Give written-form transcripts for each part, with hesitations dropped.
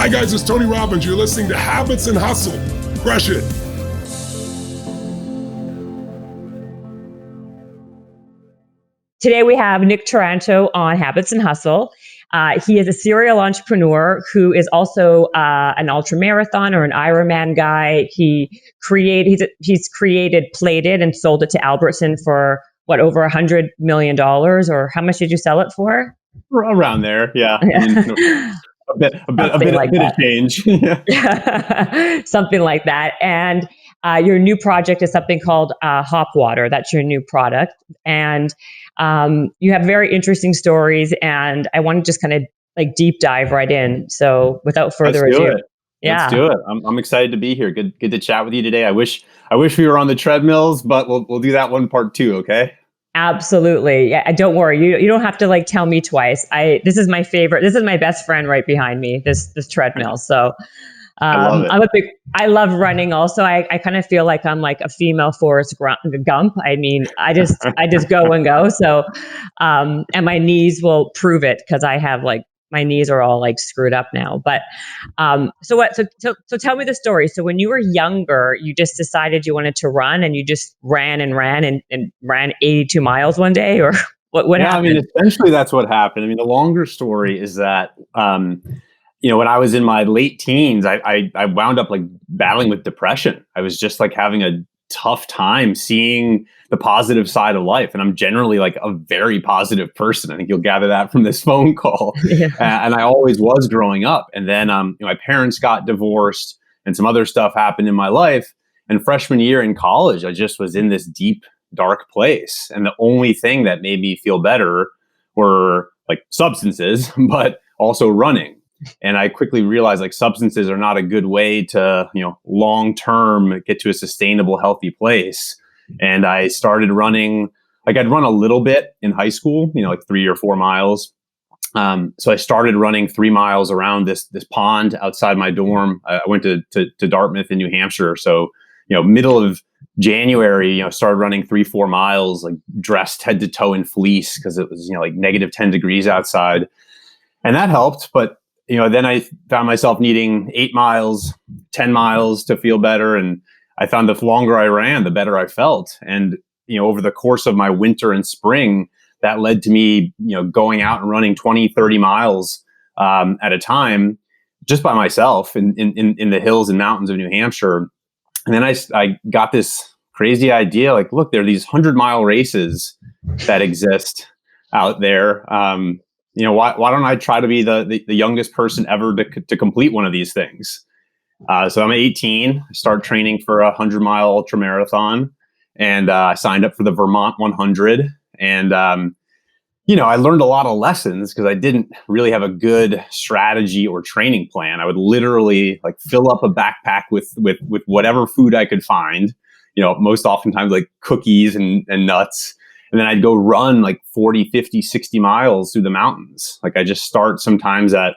Hi guys, it's Tony Robbins. You're listening to Habits and Hustle. Crush it. Today we have Nick Taranto on Habits and Hustle. He is a serial entrepreneur who is also an ultramarathon or an Ironman guy. He's created, plated, and sold it to Albertsons for over $100 million, or how much did you sell it for? Around there, yeah. A bit of change. Something like that. And your new project is something called HOP Water. That's your new product. And you have very interesting stories. And I want to just kind of like deep dive right in. So without further ado. Let's do it. I'm excited to be here. Good to chat with you today. I wish we were on the treadmills, but we'll do that one part two, okay? Absolutely. Yeah, don't worry. You don't have to like tell me twice. This is my favorite. This is my best friend right behind me, this treadmill. So I love it. I love running also. I kind of feel like I'm like a female Forrest Gump. I mean, I just go and go. So, and my knees will prove it because I have like, my knees are all like screwed up now. But so tell me the story. So when you were younger, you just decided you wanted to run, and you just ran and ran 82 miles one day, or what happened? I mean, essentially that's what happened. I mean, the longer story is that when I was in my late teens, I wound up like battling with depression. I was just like having a tough time seeing the positive side of life. And I'm generally like a very positive person. I think you'll gather that from this phone call. Yeah. And I always was growing up. And then my parents got divorced and some other stuff happened in my life. And freshman year in college, I just was in this deep, dark place. And the only thing that made me feel better were like substances, but also running. And I quickly realized like substances are not a good way to, long-term get to a sustainable, healthy place. And I started running, like I'd run a little bit in high school, like 3 or 4 miles. So I started running 3 miles around this pond outside my dorm. I went to Dartmouth in New Hampshire. So, middle of January, started running 3-4 miles, like dressed head to toe in fleece because it was, like negative 10 degrees outside. And that helped. But then I found myself needing 8 miles, 10 miles to feel better. And I found the longer I ran, the better I felt. And, over the course of my winter and spring, that led to me, going out and running 20, 30 miles at a time just by myself in the hills and mountains of New Hampshire. And then I got this crazy idea, like, look, there are these 100-mile races that exist out there. Why don't I try to be the youngest person ever to complete one of these things? So I'm 18. I started training for a 100-mile ultra marathon, and I signed up for the Vermont 100. And I learned a lot of lessons because I didn't really have a good strategy or training plan. I would literally like fill up a backpack with whatever food I could find. Most oftentimes like cookies and nuts. And then I'd go run like 40, 50, 60 miles through the mountains. Like I just start sometimes at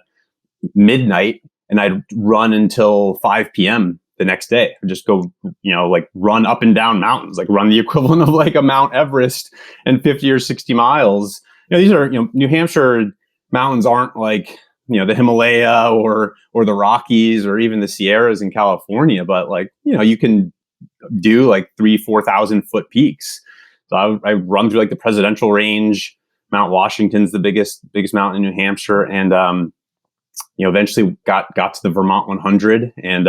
midnight and I'd run until 5 p.m. the next day. I'd just go, like run up and down mountains, like run the equivalent of like a Mount Everest and 50 or 60 miles. These are, New Hampshire mountains aren't like, the Himalaya or the Rockies or even the Sierras in California, but like, you can do like 3,000-4,000 foot peaks. So I run through like the Presidential Range. Mount Washington's the biggest mountain in New Hampshire, and eventually got to the Vermont 100. And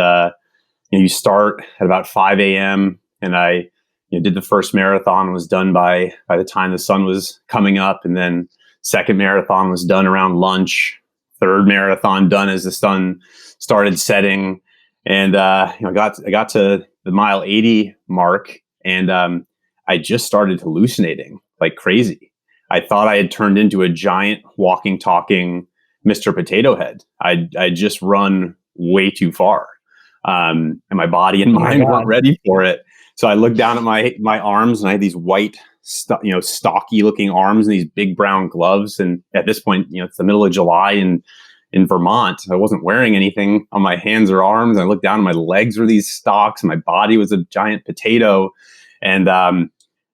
you start at about 5 a.m. and I did the first marathon, was done by the time the sun was coming up, and then second marathon was done around lunch. Third marathon done as the sun started setting, and I got to the mile 80 mark, and I just started hallucinating like crazy. I thought I had turned into a giant walking, talking Mr. Potato Head. I just run way too far. And my body and mind weren't ready for it. So I looked down at my arms, and I had these white, stocky looking arms and these big brown gloves. And at this point, it's the middle of July in Vermont. I wasn't wearing anything on my hands or arms. I looked down and my legs were these stalks and my body was a giant potato. And,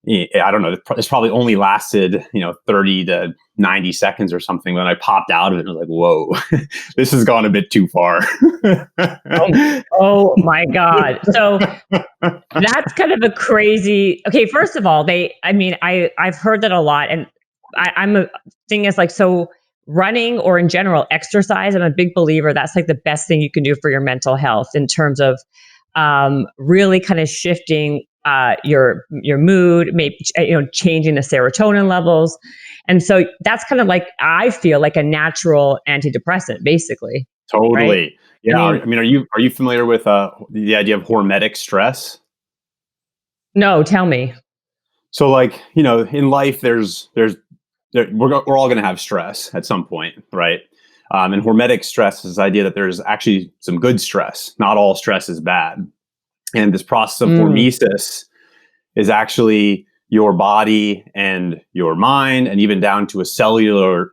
I don't know, it's probably only lasted, 30 to 90 seconds or something. When I popped out of it, I was like, whoa, this has gone a bit too far. Oh my God. So that's kind of a crazy. Okay, first of all, I've heard that a lot, and I'm a thing is like, so running or in general exercise. I'm a big believer that's like the best thing you can do for your mental health in terms of really kind of shifting your mood, maybe changing the serotonin levels, and so that's kind of like, I feel like, a natural antidepressant, basically. Right? Totally. I Yeah. mean, Are you familiar with the idea of hormetic stress? no, tell me. So, like, in life, we're all going to have stress at some point, right? And hormetic stress is the idea that there's actually some good stress. Not all stress is bad. And this process of Mm. hormesis is actually your body and your mind, and even down to a cellular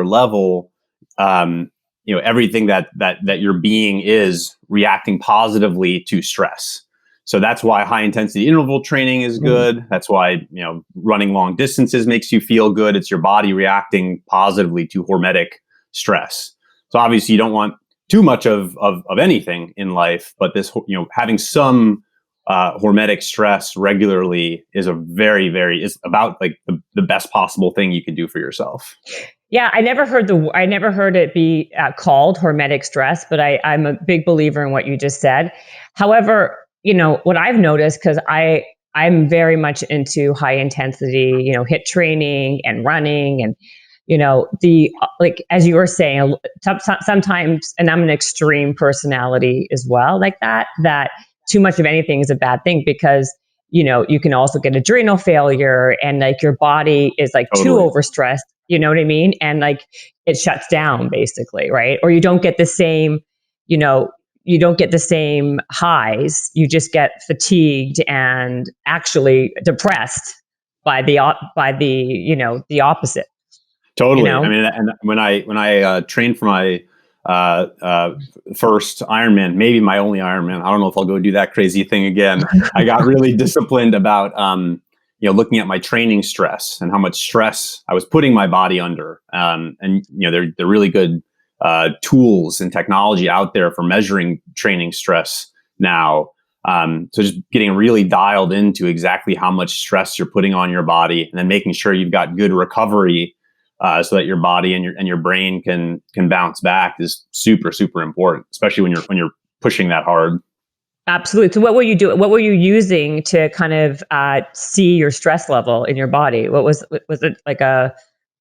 level. Everything that your being is reacting positively to stress. So that's why high intensity interval training is good. That's why, running long distances makes you feel good. It's your body reacting positively to hormetic stress. So obviously you don't want too much of anything in life, but this, having some hormetic stress regularly is is about like the best possible thing you can do for yourself. Yeah, I never heard it be called hormetic stress, but I'm a big believer in what you just said. However, what I've noticed, because I'm very much into high intensity, HIIT training and running, and the like, as you were saying, sometimes, and I'm an extreme personality as well, like that too much of anything is a bad thing, because you can also get adrenal failure, and like your body is like too Totally. overstressed, you know what I mean? And like it shuts down basically, right? Or you don't get the same, you don't get the same highs. You just get fatigued and actually depressed by the opposite, you Totally. I know? mean, and when I trained for my first Ironman, maybe my only Ironman, I don't know if I'll go do that crazy thing again. I got really disciplined about looking at my training stress and how much stress I was putting my body under. And they're really good tools and technology out there for measuring training stress now. So just getting really dialed into exactly how much stress you're putting on your body, and then making sure you've got good recovery, so that your body and your brain can bounce back, is super, super important, especially when you're pushing that hard. Absolutely. So what were you doing? What were you using to kind of see your stress level in your body? Was it like a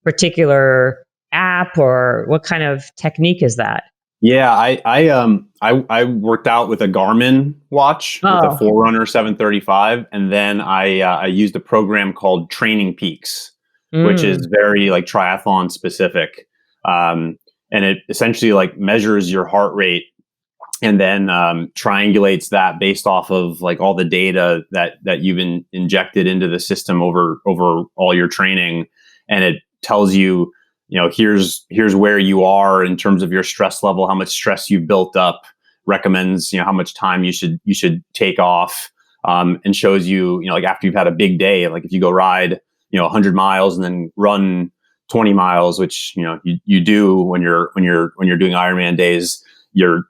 particular app, or what kind of technique is that? Yeah, I worked out with a Garmin watch with a Oh, Forerunner 735, and then I used a program called Training Peaks, which is mm, very like triathlon specific, and it essentially like measures your heart rate, and then triangulates that based off of like all the data that you've injected into the system over all your training, and it tells you, here's where you are in terms of your stress level, how much stress you've built up, recommends how much time you should take off, and shows you, like after you've had a big day, like if you go ride 100 miles and then run 20 miles, which you do when you're doing Ironman days, your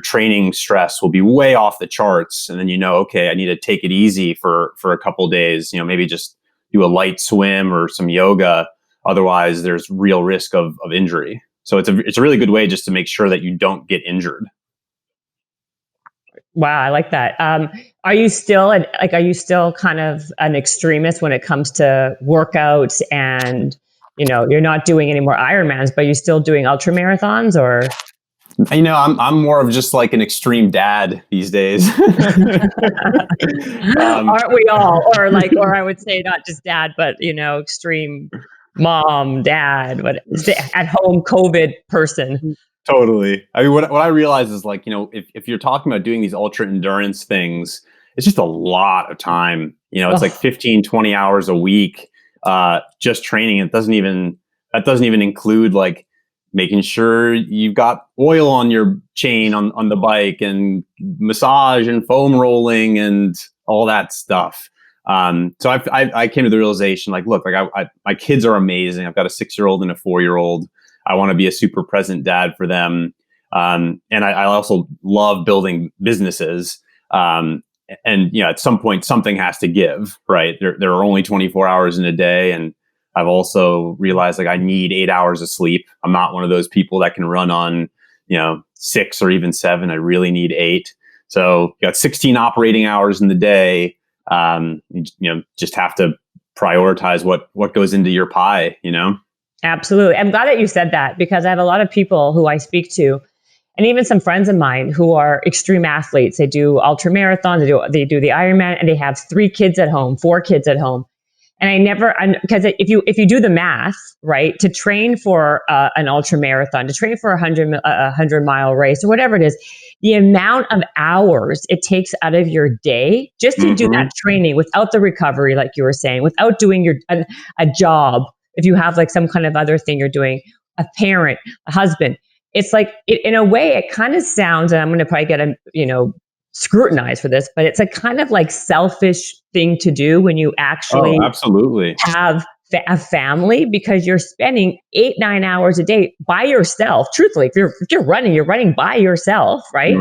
training stress will be way off the charts, and then okay, I need to take it easy for a couple days, maybe just do a light swim or some yoga. Otherwise, there's real risk of injury. So it's a really good way just to make sure that you don't get injured. wow, I like that. Are you still kind of an extremist when it comes to workouts, and you're not doing any more Ironmans, but you're still doing ultra marathons, or? I'm more of just like an extreme dad these days. Aren't we all? Or I would say not just dad, but extreme mom, dad, but stay at home COVID person. Totally. I mean, what I realize is, like, if you're talking about doing these ultra endurance things, it's just a lot of time. It's like Oh, 15, 20 hours a week, just training. That doesn't even include like making sure you've got oil on your chain on the bike, and massage and foam rolling and all that stuff. So I came to the realization, like, look, like my kids are amazing. I've got a 6-year-old and a 4-year-old. I want to be a super present dad for them. And I also love building businesses. And at some point something has to give, right? There are only 24 hours in a day. And I've also realized, like, I need 8 hours of sleep. I'm not one of those people that can run on, 6 or even 7. I really need 8. So you got 16 operating hours in the day. Just have to prioritize what goes into your pie, Absolutely. I'm glad that you said that, because I have a lot of people who I speak to, and even some friends of mine who are extreme athletes. They do ultra marathons, they do the Ironman, and they have 3 kids at home, 4 kids at home. And because if you do the math, right, to train for an ultra marathon, to train for a 100-mile race or whatever it is, the amount of hours it takes out of your day just to do that training without the recovery, like you were saying, without doing a job, if you have like some kind of other thing you're doing, a parent, a husband. It's like, in a way, it kind of sounds, and I'm going to probably get scrutinized for this, but it's a kind of like selfish thing to do when you actually absolutely have a family, because you're spending 8-9 hours a day by yourself. Truthfully, if you're running by yourself, right?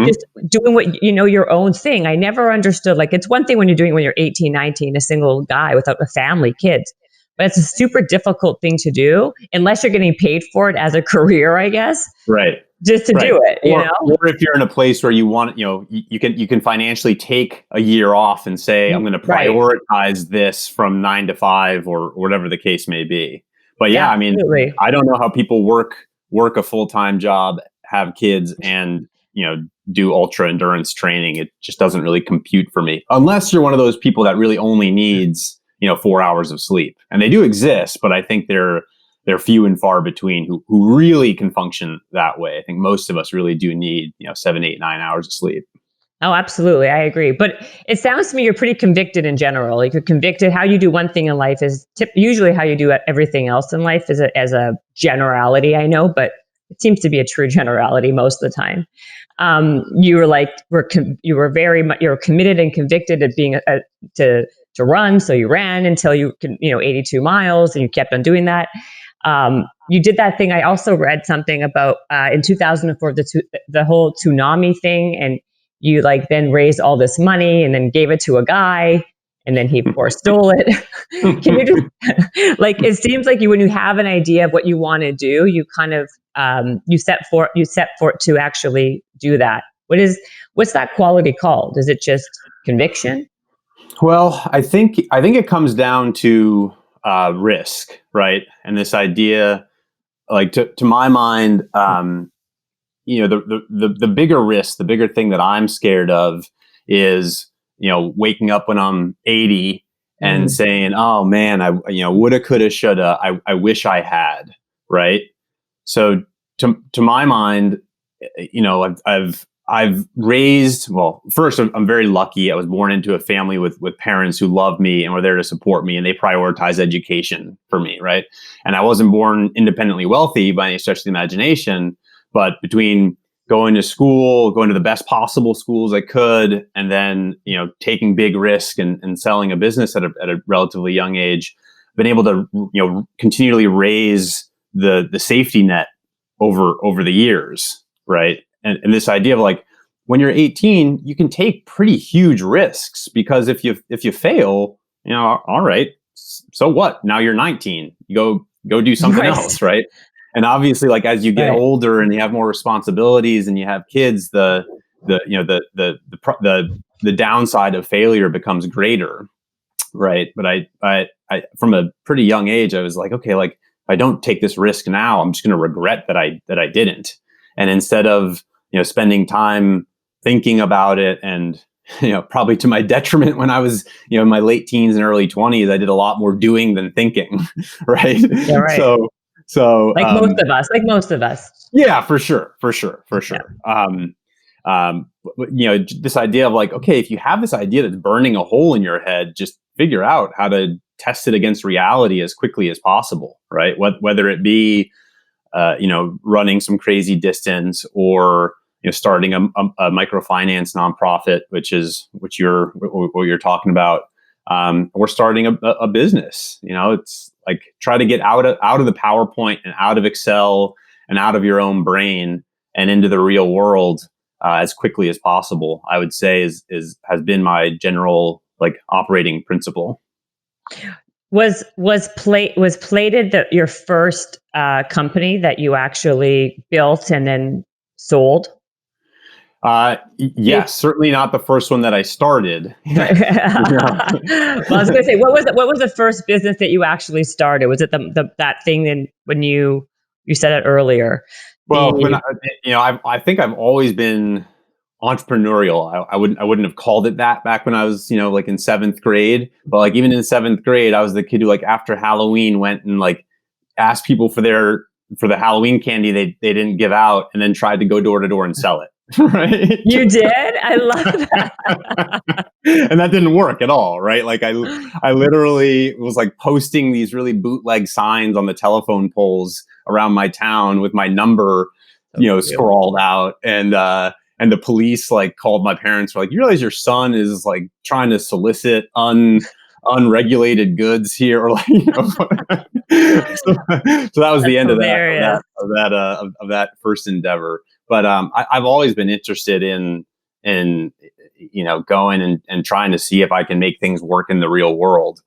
Just doing what, your own thing. I never understood, like, it's one thing when you're doing it when you're 18, 19, a single guy without a family, kids. But it's a super difficult thing to do unless you're getting paid for it as a career, I guess. Right. Just to do it, Or if you're in a place where you want, you can financially take a year off and say, I'm going to prioritize this from 9 to 5 or whatever the case may be. But yeah, absolutely. I mean, I don't know how people work a full-time job, have kids, and, do ultra endurance training. It just doesn't really compute for me, unless you're one of those people that really only needs 4 hours of sleep. And they do exist, but I think they're few and far between who really can function that way. I think most of us really do need 7, 8, 9 hours of sleep. Oh, absolutely. I agree. But it sounds to me you're pretty convicted in general. Like, you're convicted. How you do one thing in life is usually how you do everything else in life, as a generality, I know, but it seems to be a true generality most of the time. You were very much, you're committed and convicted at being to run. So you ran until you can, 82 miles, and you kept on doing that. You did that thing. I also read something about in 2004, the whole tsunami thing, and you then raised all this money and then gave it to a guy, and then he of course stole it. Can you just it seems like when you have an idea of what you want to do, you kind of you set for it to actually do that. What's that quality called? Is it just conviction? Well, I think it comes down to risk, right? And this idea, like, to my mind, the bigger risk, the bigger thing that I'm scared of is, waking up when I'm 80 and saying, oh man, I woulda, coulda, shoulda, I wish I had, right? So to my mind, I've raised, well, first, I'm very lucky. I was born into a family with parents who love me and were there to support me, and they prioritize education for me, right? And I wasn't born independently wealthy by any stretch of the imagination, but between going to school, going to the best possible schools I could, and then, taking big risk and selling a business at a relatively young age, been able to, continually raise the safety net over the years, right? And this idea of, like, when you're 18, you can take pretty huge risks, because if you fail, all right, so what? Now you're 19. You go do something else, right? And obviously, like, as you get older and you have more responsibilities and you have kids, the downside of failure becomes greater, right? But I from a pretty young age, I was like, okay, like, if I don't take this risk now, I'm just going to regret that I didn't. And instead of spending time thinking about it, and probably to my detriment, when I was in my late teens and early 20s, I did a lot more doing than thinking, right? Yeah, right. So most of us. Yeah, for sure. Yeah. This idea of, like, okay, if you have this idea that's burning a hole in your head, just figure out how to test it against reality as quickly as possible, right? Whether it be running some crazy distance, or starting a microfinance nonprofit, which you're talking about. We're starting a business. It's like try to get out of the PowerPoint and out of Excel and out of your own brain and into the real world as quickly as possible. I would say has been my general like operating principle. Was Plated your first company that you actually built and then sold? Yes, certainly not the first one that I started. Well, I was going to say, what was the first business that you actually started? Was it that thing when you said it earlier? Well, I think I've always been entrepreneurial. I wouldn't have called it that back when I was, like in 7th grade. But like even in 7th grade, I was the kid who like after Halloween went and like asked people for the Halloween candy they didn't give out, and then tried to go door to door and sell it. Right? You did? I love that. And that didn't work at all, right? Like I literally was like posting these really bootleg signs on the telephone poles around my town with my number, scrawled out, and the police like called my parents. Were like, "You realize your son is like trying to solicit unregulated goods here?" Or like, so that was the end of that first endeavor. But I've always been interested in going and trying to see if I can make things work in the real world.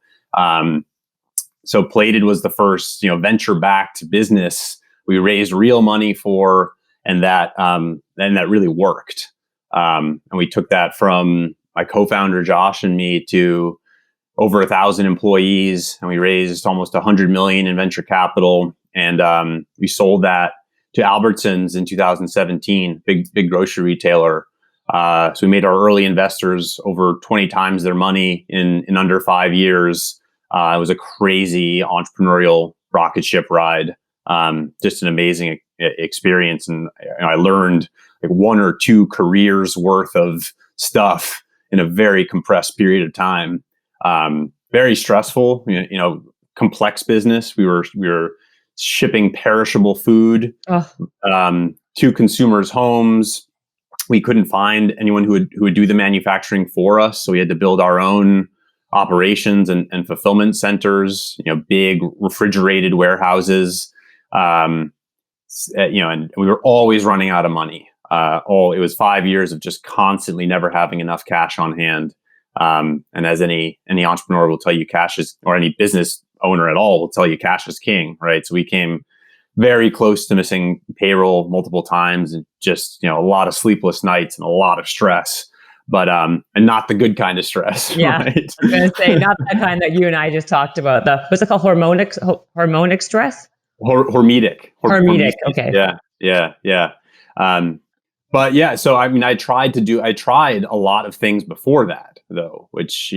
So Plated was the first venture-backed business we raised real money for, and that really worked. And we took that from my co-founder Josh and me to over 1,000 employees, and we raised almost $100 million in venture capital, and we sold that to Albertsons in 2017, big grocery retailer. So we made our early investors over 20 times their money in under 5 years. It was a crazy entrepreneurial rocket ship ride. Just an amazing experience, and I learned like 1 or 2 careers worth of stuff in a very compressed period of time. Very stressful, complex business. We were shipping perishable food to consumers' homes. We couldn't find anyone who would do the manufacturing for us, so we had to build our own operations and fulfillment centers. Big refrigerated warehouses. And we were always running out of money. It was 5 years of just constantly never having enough cash on hand. And as any entrepreneur will tell you, cash is, or any business owner at all will tell you, cash is king, right? So we came very close to missing payroll multiple times, and just a lot of sleepless nights and a lot of stress, but and not the good kind of stress. Yeah, right? I was going to say not that kind that you and I just talked about. What's it called? Hormonic stress. Hormetic. Okay. Yeah. But yeah, so I mean, I tried a lot of things before that, though, which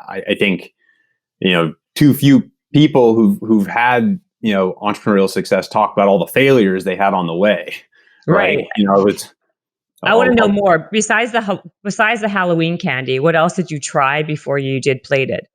I think too few people who've had entrepreneurial success talk about all the failures they had on the way. Right. I want to know more. Besides the Halloween candy, what else did you try before you did Plated?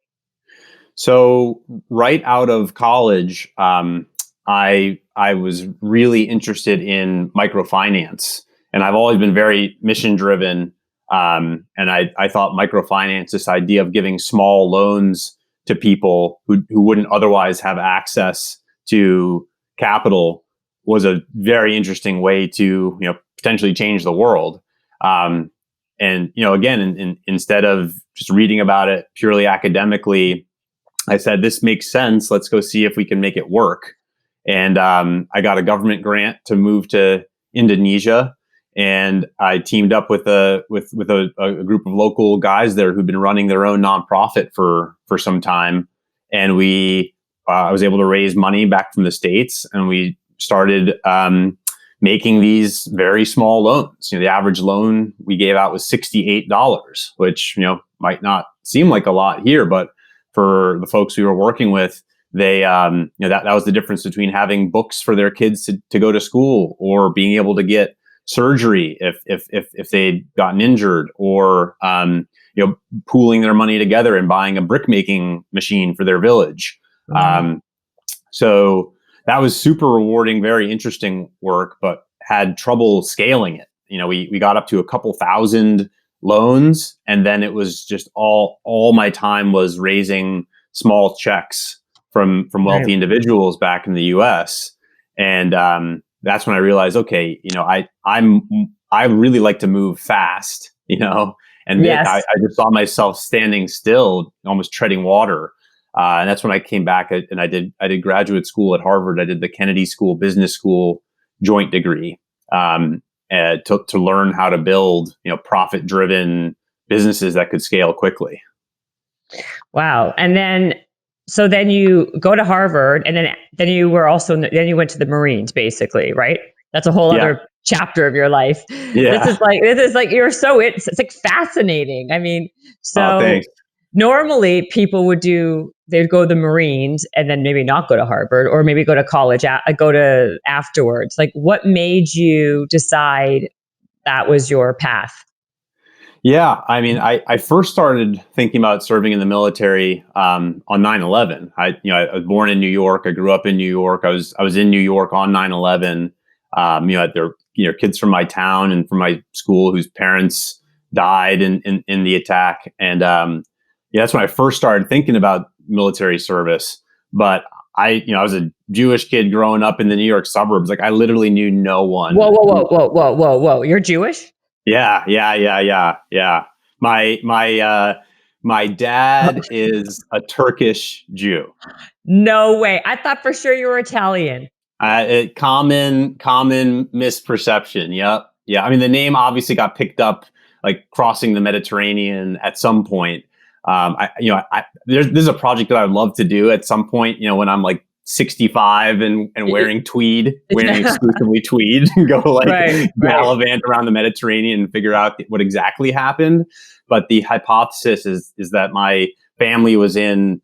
So right out of college, I was really interested in microfinance, and I've always been very mission driven. And I thought microfinance, this idea of giving small loans to people who wouldn't otherwise have access to capital, was a very interesting way to potentially change the world. And again, instead of just reading about it purely academically, I said, this makes sense. Let's go see if we can make it work. And I got a government grant to move to Indonesia, and I teamed up with a group of local guys there who'd been running their own nonprofit for some time, and I was able to raise money back from the States, and we started making these very small loans. The average loan we gave out was $68, which might not seem like a lot here, but for the folks we were working with, they that was the difference between having books for their kids to go to school, or being able to get surgery if they'd gotten injured, or pooling their money together and buying a brick making machine for their village. So that was super rewarding, very interesting work, but had trouble scaling it. We got up to a couple thousand loans. And then it was just all my time was raising small checks from wealthy individuals back in the US. And that's when I realized, okay, I really like to move fast, and I just saw myself standing still, almost treading water. And that's when I came back and I did graduate school at Harvard. I did the Kennedy School Business School joint degree to learn how to build, profit-driven businesses that could scale quickly. Wow. And then, so then you go to Harvard, and then you were also, then you went to the Marines, basically, right? That's a whole other chapter of your life. Yeah. This is like, it's like fascinating. I mean, so thanks. normally people they'd go to the Marines and then maybe not go to Harvard, or maybe go to college, go to afterwards. Like, what made you decide that was your path? Yeah, I mean, I first started thinking about serving in the military on 9/11. I was born in New York. I grew up in New York. I was in New York on 9/11. There kids from my town and from my school whose parents died in the attack, and that's when I first started thinking about military service. But I was a Jewish kid growing up in the New York suburbs. Like, I literally knew no one. Whoa! You're Jewish? Yeah. My dad is a Turkish Jew. No way. I thought for sure you were Italian. Common misperception. Yep. Yeah. I mean, the name obviously got picked up like crossing the Mediterranean at some point. There's a project that I'd love to do at some point, when I'm like 65 and wearing exclusively tweed, and go gallivant around the Mediterranean and figure out what exactly happened. But the hypothesis is that my family was in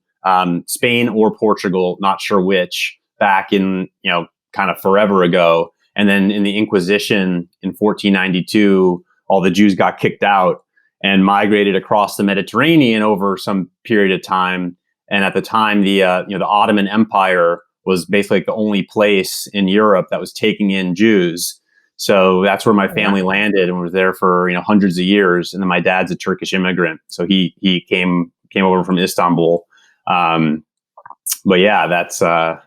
Spain or Portugal, not sure which, back in, kind of forever ago. And then in the Inquisition in 1492, all the Jews got kicked out and migrated across the Mediterranean over some period of time. And at the time, the Ottoman Empire was basically the only place in Europe that was taking in Jews. So that's where my family landed and was there for hundreds of years. And then my dad's a Turkish immigrant, so he came over from Istanbul. But yeah, that's well,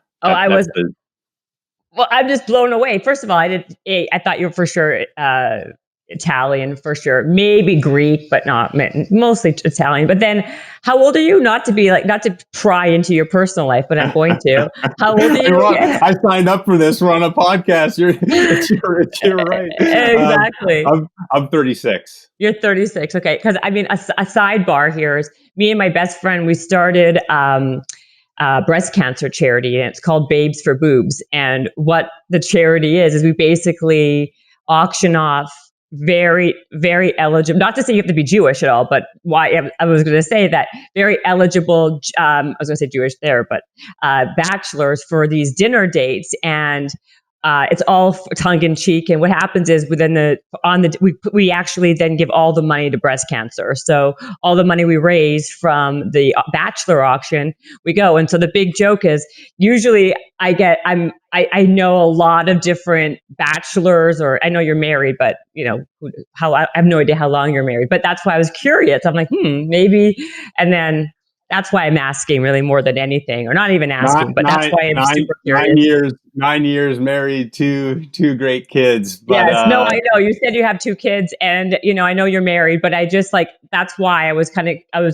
I'm just blown away. First of all, I thought you were for sure Italian, for sure, maybe Greek, but not mostly Italian. But then, how old are you? Not to pry into your personal life, but I'm going to. How old are you? I signed up for this. We're on a podcast. You're right. Exactly. I'm 36. You're 36. Okay, because I mean, a sidebar here is me and my best friend. We started breast cancer charity, and it's called Babes for Boobs. And what the charity is we basically auction off very, very eligible, not to say you have to be Jewish at all, but why I was going to say that very eligible, I was going to say Jewish there, but bachelors for these dinner dates. And it's all tongue in cheek. And what happens is we actually then give all the money to breast cancer. So all the money we raise from the bachelor auction, we go. And so the big joke is usually I know a lot of different bachelors, or I know you're married, but I have no idea how long you're married, but that's why I was curious. I'm like, maybe. And then that's why I'm asking, really, more than anything, or not even asking, but that's why I'm super curious. 9 years married, two great kids. But, yes, no, I know. You said you have 2 kids, and I know you're married, but I just that's why I was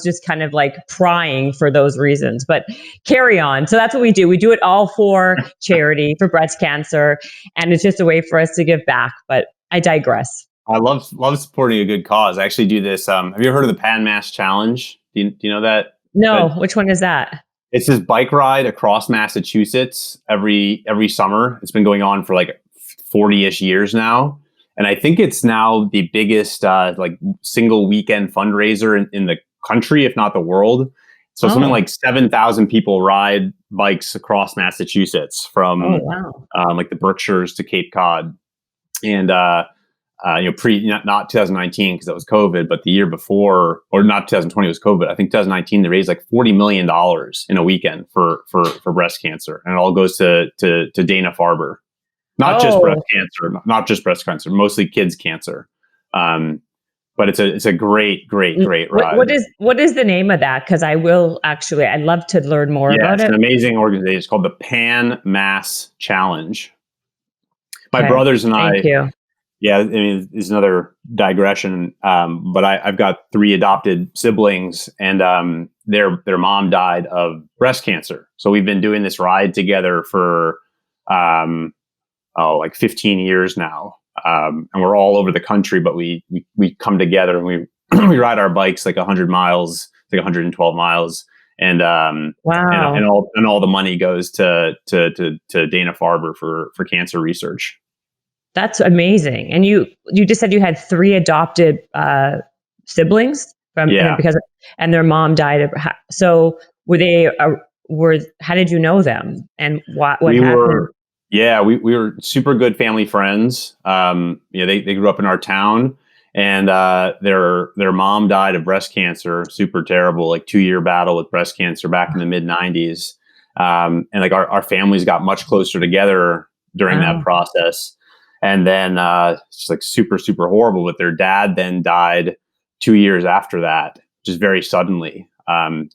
just kind of like prying for those reasons. But carry on. So that's what we do. We do it all for charity, for breast cancer, and it's just a way for us to give back. But I digress. I love supporting a good cause. I actually do this. Have you ever heard of the Pan Mass Challenge? Do you know that? No, which one is that? It's this bike ride across Massachusetts every summer. It's been going on for like 40-ish years now. And I think it's now the biggest single weekend fundraiser in the country, if not the world. So something like 7,000 people ride bikes across Massachusetts from like the Berkshires to Cape Cod. And not 2019 because that was COVID, but the year before, or not 2020 was COVID. I think 2019 they raised like $40 million in a weekend for breast cancer, and it all goes to Dana Farber. Not just breast cancer, mostly kids cancer. But but it's a great ride. What is the name of that? Because I'd love to learn more about It's it. an amazing organization. It's called the Pan Mass Challenge. My Okay. brothers and Thank I, you. yeah, I mean, it's another digression. But I've got 3 adopted siblings, and their mom died of breast cancer. So we've been doing this ride together for like 15 years now. And we're all over the country, but we come together and we we ride our bikes like 100 miles, like 112 miles, and Wow. and all the money goes to Dana-Farber for cancer research. That's amazing. And you just said you had 3 adopted siblings and their mom died so were they how did you know them, and what happened? We were super good family friends. They grew up in our town, and their mom died of breast cancer, super terrible, like 2-year battle with breast cancer back in the mid 90s. And like our families got much closer together during that process. And then it's just like super, super horrible. But their dad then died 2 years after that, just very suddenly.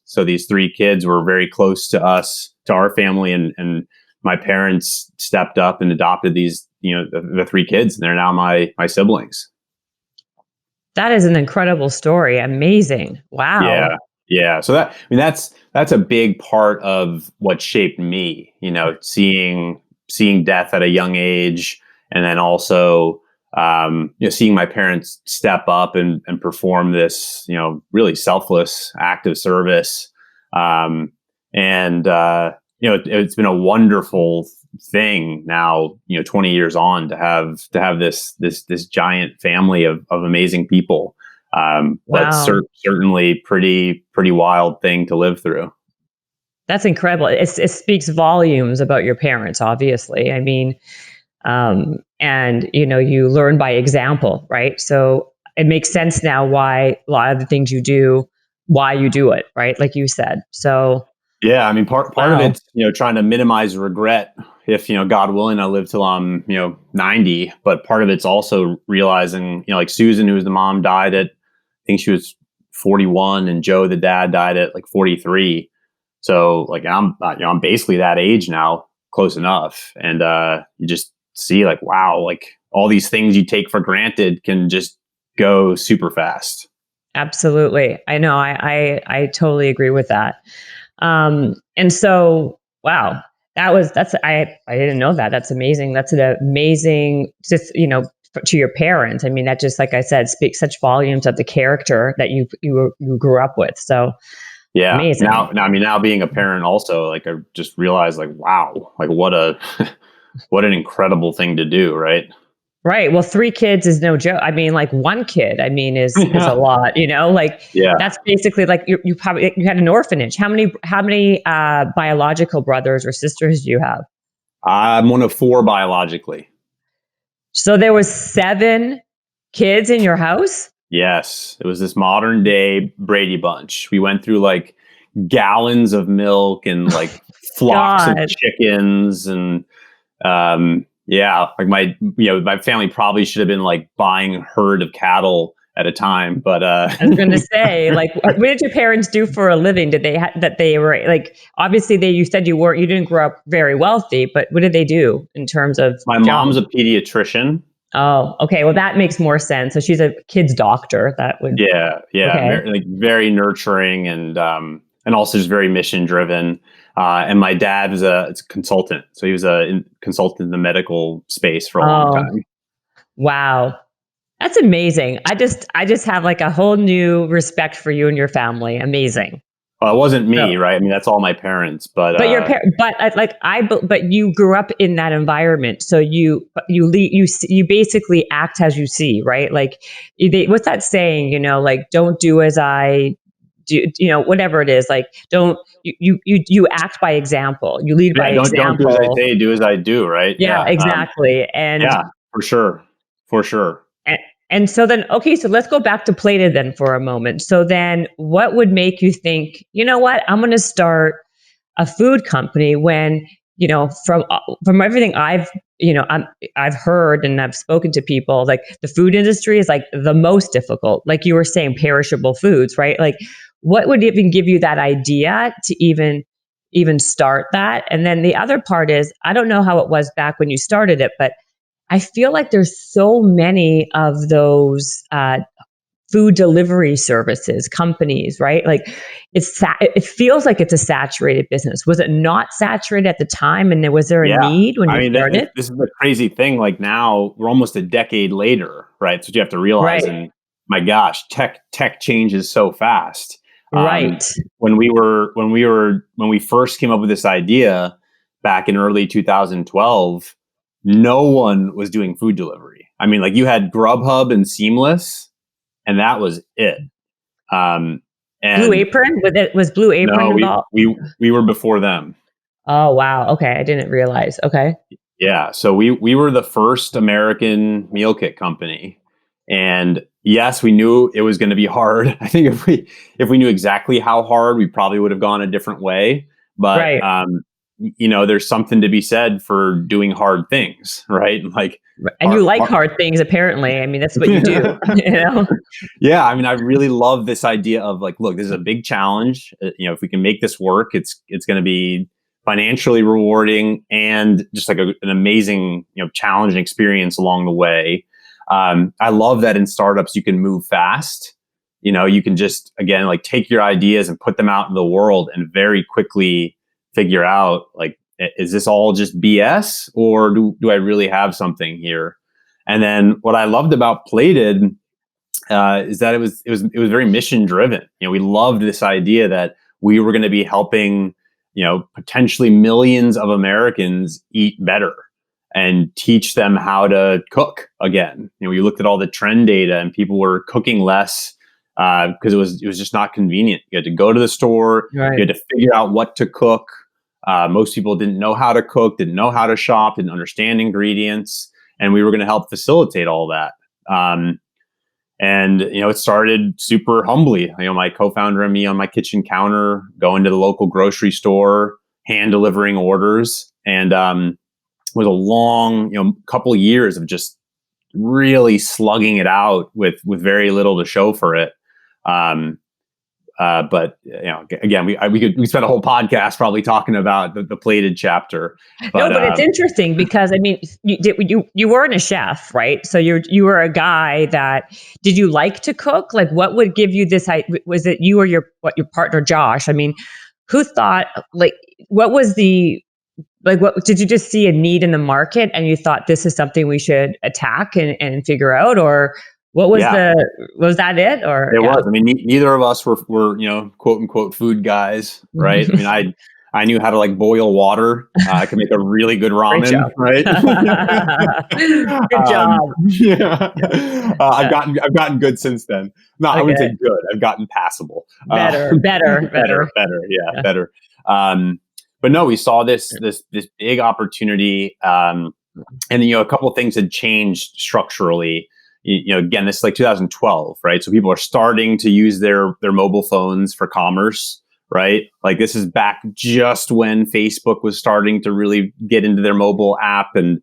So these 3 kids were very close to us, to our family, and my parents stepped up and adopted these, the 3 kids, and they're now my siblings. That is an incredible story. Amazing. Wow. Yeah. So that's a big part of what shaped me, seeing death at a young age. And then also, seeing my parents step up and perform this, really selfless act of service. It's been a wonderful thing now, 20 years on, to have this giant family of amazing people. But certainly pretty wild thing to live through. That's incredible. It speaks volumes about your parents, obviously. I mean, and you learn by example, right? So it makes sense now why a lot of the things you do, why you do it, right? Like you said. So yeah, I mean, part of it's trying to minimize regret. If God willing, I live till I'm 90. But part of it's also realizing, like Susan, who's the mom, died at, I think she was 41, and Joe, the dad, died at like 43. So like I'm basically that age now, close enough, and you just see like, wow, like all these things you take for granted can just go super fast. Absolutely. I know. I totally agree with that. And so, wow, I didn't know that. That's amazing. That's an amazing, just, to your parents. I mean, that just, like I said, speaks such volumes of the character that you grew up with. So yeah, amazing. Now being a parent also, like I just realized like, wow, like what an incredible thing to do. Right. Right. Well, 3 kids is no joke. I mean, like 1 kid, I mean, is a lot, that's basically like you had an orphanage. How many biological brothers or sisters do you have? I'm one of 4 biologically. So there was 7 kids in your house? Yes. It was this modern day Brady Bunch. We went through like gallons of milk and like flocks of chickens, and like my family probably should have been like buying a herd of cattle at a time, but I was going to say, like, what did your parents do for a living? Did they were like, obviously you said you didn't grow up very wealthy, but what did they do in terms of my mom's a pediatrician. Oh, okay. Well, that makes more sense. So she's a kid's doctor. That would okay. Like very nurturing, and also just very mission driven. And my dad was a consultant, so he was a consultant in the medical space for a long time. Wow, that's amazing. I just have like a whole new respect for you and your family. Amazing. Well, it wasn't me, right? I mean, that's all my parents, but your but you grew up in that environment, so you basically act as you see, right? Like, what's that saying? Like, don't do as I do, whatever it is. Like, don't you act by example. You lead by example. Don't do as I say, do as I do, right? Yeah, exactly. And yeah, for sure. And so then, okay, so let's go back to Plated then for a moment. So then what would make you think, you know what, I'm going to start a food company when, from everything I've I've heard and I've spoken to people like the food industry is like the most difficult. Like you were saying, perishable foods, right? Like what would even give you that idea to even start that? And then the other part is, I don't know how it was back when you started it, but I feel like there's so many of those food delivery services companies, right? Like it feels like it's a saturated business. Was it not saturated at the time? And was there a Yeah. need when I you mean, started? this is the crazy thing. Like now we're almost a decade later, right? So you have to realize, Right. and my gosh, tech changes so fast. Um, Right. when we first came up with this idea back in early 2012, no one was doing food delivery. I mean, like you had Grubhub and Seamless, and that was it. Blue And Apron? Was Blue Apron no, involved? we were before them. Oh, wow. Okay. I didn't realize. Okay. Yeah, so we were the first American meal kit company, and yes, we knew it was going to be hard. I think if we knew exactly how hard, we probably would have gone a different way. But Right. there's something to be said for doing hard things, right? Like, And you like hard things, apparently. I mean, that's what you do, you know? Yeah, I mean, I really love this idea of like, look, this is a big challenge. If we can make this work, it's going to be financially rewarding and just like an amazing, challenging experience along the way. I love that in startups you can move fast. You can just again like take your ideas and put them out in the world and very quickly figure out like, is this all just BS or do I really have something here? And then what I loved about Plated is that it was very mission driven. We loved this idea that we were going to be helping, potentially millions of Americans eat better and teach them how to cook again. We looked at all the trend data and people were cooking less because it was just not convenient. You had to go to the store, Right. you had to figure out what to cook. Most people didn't know how to cook, didn't know how to shop, didn't understand ingredients, and we were going to help facilitate all that. And it started super humbly. My co-founder and me on my kitchen counter, going to the local grocery store, hand delivering orders, and was a long, couple of years of just really slugging it out with very little to show for it. But again, we spent a whole podcast probably talking about the Plated chapter. No, but it's interesting because I mean, you weren't a chef, right? So you were a guy that did you like to cook? Like, what would give you this? Was it you or your partner Josh? I mean, who thought like what was the like what did you just see a need in the market and you thought this is something we should attack and figure out, or what was was that it? Or it was. I mean, neither of us were quote unquote food guys, right? I mean, I knew how to like boil water. I could make a really good ramen, right? Good job. Yeah, I've gotten good since then. No, I wouldn't say good. I've gotten passable. Better. Yeah, better. But no, we saw this big opportunity, and a couple of things had changed structurally. Again, this is like 2012, right? So people are starting to use their mobile phones for commerce, right? Like this is back just when Facebook was starting to really get into their mobile app, and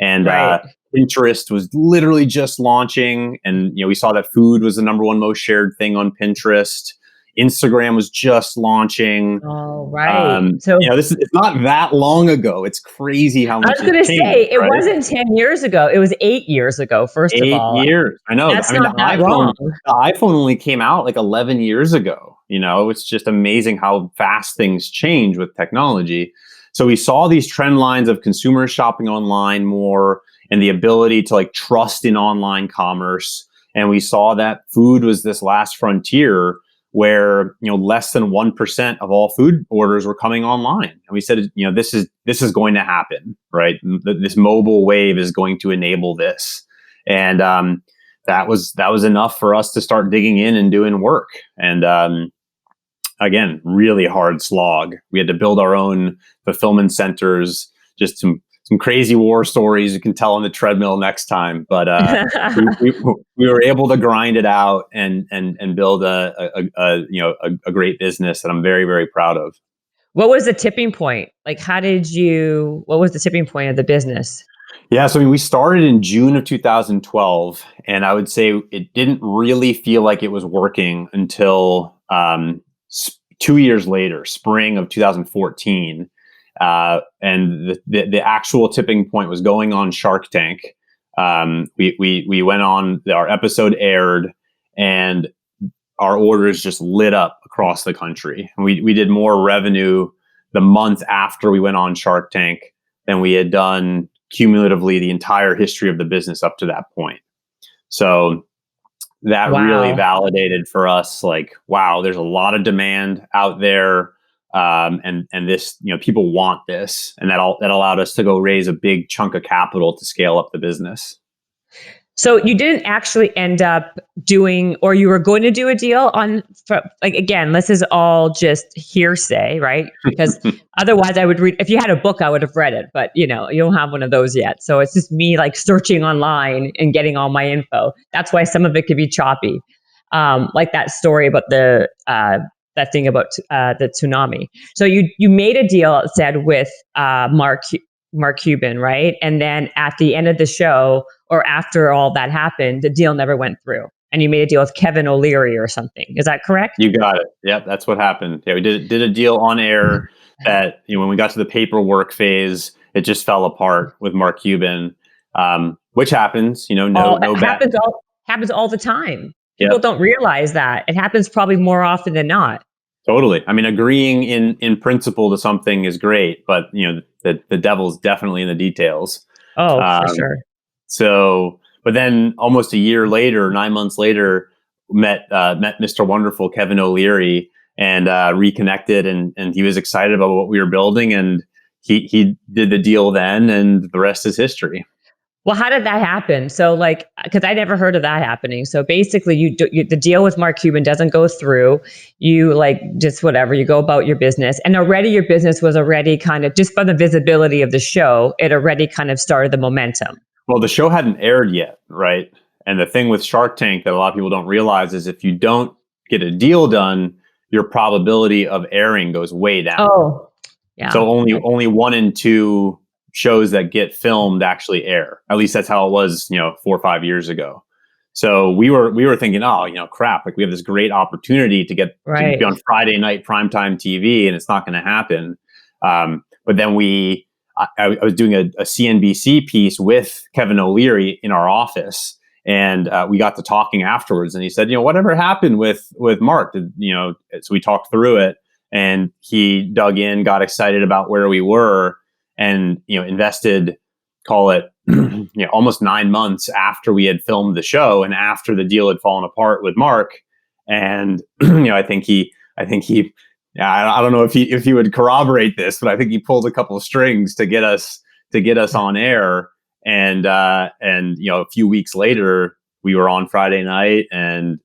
Right. Pinterest was literally just launching, and we saw that food was the number one most shared thing on Pinterest. Instagram was just launching. Oh, right. So it's not that long ago. It's crazy how much. I was going to say it right? wasn't 10 years ago. It was 8 years ago. First of 8 all, years. I know. That's I mean, not that long. The iPhone only came out like 11 years ago. It's just amazing how fast things change with technology. So we saw these trend lines of consumers shopping online more and the ability to like trust in online commerce. And we saw that food was this last frontier where less than 1% of all food orders were coming online, and we said this is going to happen, right? This mobile wave is going to enable this, and that was enough for us to start digging in and doing work. And again, really hard slog. We had to build our own fulfillment centers, just some crazy war stories you can tell on the treadmill next time. But we were able to grind it out and build a great business that I'm very, very proud of. What was the tipping point? Like, what was the tipping point of the business? Yeah, so I mean, we started in June of 2012, and I would say it didn't really feel like it was working until 2 years later, spring of 2014, and the actual tipping point was going on Shark Tank. We went on, our episode aired, and our orders just lit up across the country. We did more revenue the month after we went on Shark Tank than we had done cumulatively the entire history of the business up to that point. So that really Wow. validated for us, like, wow, there's a lot of demand out there. And this, people want this, and that allowed us to go raise a big chunk of capital to scale up the business. So you didn't actually end up doing, or you were going to do a deal on, like, again, this is all just hearsay, right? Because otherwise I would read, if you had a book, I would have read it, but you don't have one of those yet. So it's just me like searching online and getting all my info. That's why some of it could be choppy. Like that story about that thing about the tsunami. So you made a deal, it said, with Mark Cuban, right? And then at the end of the show, or after all that happened, the deal never went through. And you made a deal with Kevin O'Leary or something. Is that correct? You got it. Yep, that's what happened. Yeah, we did a deal on air that, when we got to the paperwork phase, it just fell apart with Mark Cuban, which happens. No bad. Happens all the time. Yep. People don't realize that. It happens probably more often than not. Totally. I mean, agreeing in principle to something is great, but the devil's definitely in the details. Oh, for sure. So, but then almost a year later, 9 months later, met Mr. Wonderful Kevin O'Leary, and reconnected, and he was excited about what we were building, and he did the deal then, and the rest is history. Well, how did that happen? So, like, because I never heard of that happening. So basically, the deal with Mark Cuban doesn't go through. You just whatever, you go about your business, and already your business was already kind of, just by the visibility of the show, it already kind of started the momentum. Well, the show hadn't aired yet, right? And the thing with Shark Tank that a lot of people don't realize is if you don't get a deal done, your probability of airing goes way down. Oh, yeah. So only 1 in 2 shows that get filmed actually air. At least that's how it was, 4 or 5 years ago. So we were thinking, crap, like we have this great opportunity to get to be on Friday night primetime TV, and it's not going to happen. But then I was doing a CNBC piece with Kevin O'Leary in our office, and we got to talking afterwards, and he said, whatever happened with Mark? So we talked through it, and he dug in, got excited about where we were, and invested, call it almost 9 months after we had filmed the show and after the deal had fallen apart with Mark. And I think he I don't know if he would corroborate this, but I think he pulled a couple of strings to get us on air. And a few weeks later, we were on Friday night, and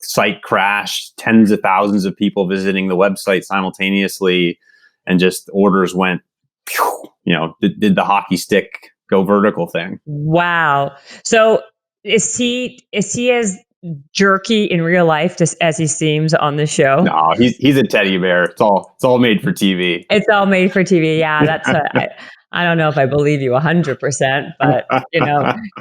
site crashed, tens of thousands of people visiting the website simultaneously, and just orders went, did the hockey stick go vertical thing. Wow. So is he as jerky in real life just as he seems on the show? No, he's a teddy bear. It's all made for TV. It's all made for TV. Yeah, that's I don't know if I believe you 100%, but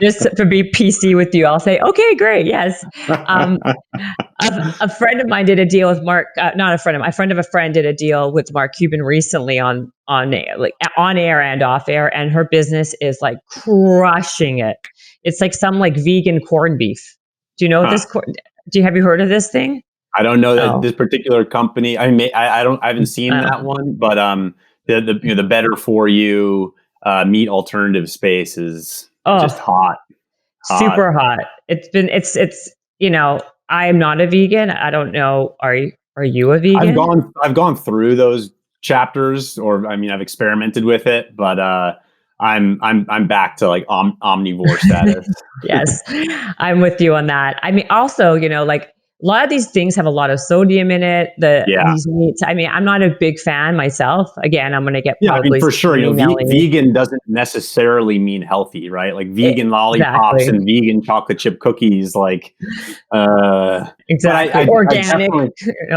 just to be PC with you, I'll say, okay, great, yes. A friend of mine did a deal with Mark. Not a friend of mine. A friend of a friend did a deal with Mark Cuban recently on air and off air, and her business is like crushing it. It's like some vegan corned beef. Do you know this? Have you heard of this thing? I don't know that this particular company. I haven't seen that one, but the better for you meat alternative space is just hot, super hot. It's I am not a vegan. I don't know. Are you a vegan? I've gone through those chapters, or I've experimented with it, but I'm back to omnivore status. Yes, I'm with you on that. Also, a lot of these things have a lot of sodium in it. These meats. I'm not a big fan myself. Again, I'm going to get probably for sure. Vegan doesn't necessarily mean healthy, right? Like vegan lollipops and vegan chocolate chip cookies, exactly.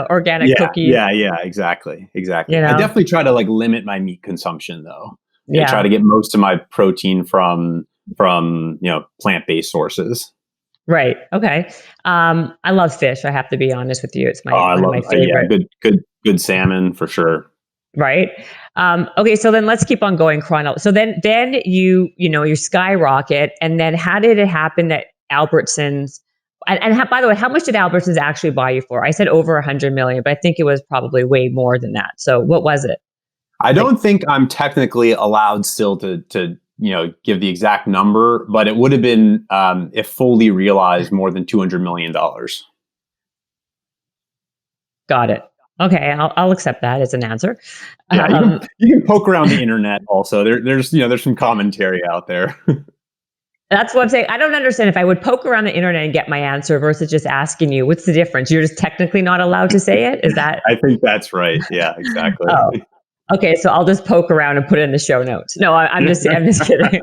Organic cookies. Yeah, exactly. I definitely try to limit my meat consumption, though. I try to get most of my protein from plant-based sources. Right. Okay. I love fish. I have to be honest with you. It's I one of love my favorite. good salmon for sure. Right. Okay. So then let's keep on going So then you skyrocket. And then how did it happen that Albertsons, by the way, how much did Albertsons actually buy you for? I said over 100 million, but I think it was probably way more than that. So what was it? I don't think I'm technically allowed still to give the exact number, but it would have been, if fully realized, more than $200 million. Got it. Okay, I'll accept that as an answer. Yeah, you can poke around the internet also. There's some commentary out there. That's what I'm saying. I don't understand if I would poke around the internet and get my answer versus just asking you, what's the difference? You're just technically not allowed to say it? Is that? I think that's right. Yeah, exactly. Oh, okay. So I'll just poke around and put it in the show notes. No, I'm just kidding.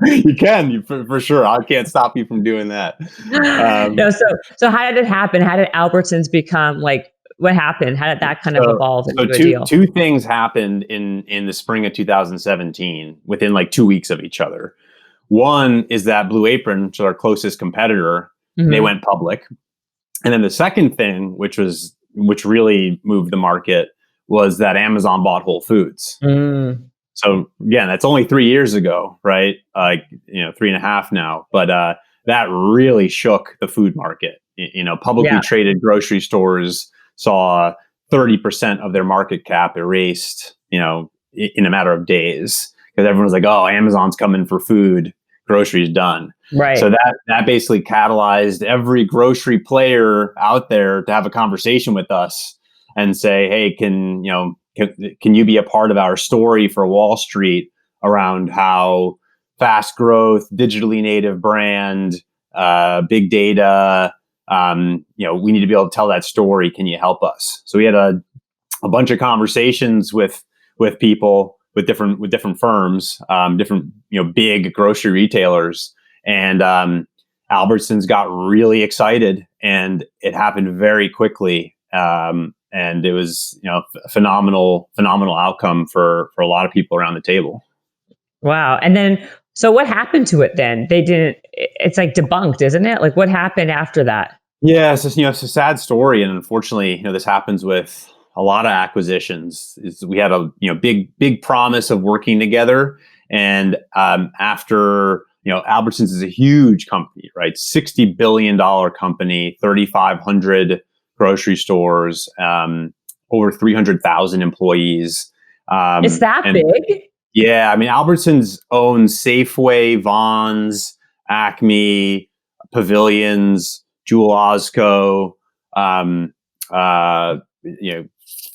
You can, for sure. I can't stop you from doing that. No. So how did it happen? How did Albertsons become like, what happened? How did that kind of evolve into a deal? Two things happened in the spring of 2017 within like 2 weeks of each other. One is that Blue Apron, which is our closest competitor, they went public. And then the second thing, which really moved the market, was that Amazon bought Whole Foods. So again, that's only 3 years ago, right? 3.5 now. But that really shook the food market. Publicly traded grocery stores saw 30% of their market cap erased, in a matter of days, because everyone's like, "Oh, Amazon's coming for food. Grocery's done." Right. So that basically catalyzed every grocery player out there to have a conversation with us and say, "Hey, can you be a part of our story for Wall Street around how fast growth, digitally native brand, big data? We need to be able to tell that story. Can you help us?" So we had a bunch of conversations with people, with different firms, different big grocery retailers, and Albertsons got really excited, and it happened very quickly. And it was a phenomenal outcome for a lot of people around the table. Wow. And then, so what happened to it then? It's like debunked, isn't it? Like, what happened after that? Yeah, it's a sad story, and unfortunately, this happens with a lot of acquisitions. We had a big promise of working together, and after Albertsons is a huge company, right? $60 billion company, 3,500 grocery stores, over 300,000 employees. It's that big? Yeah, I mean, Albertsons owns Safeway, Vons, Acme, Pavilions, Jewel Osco,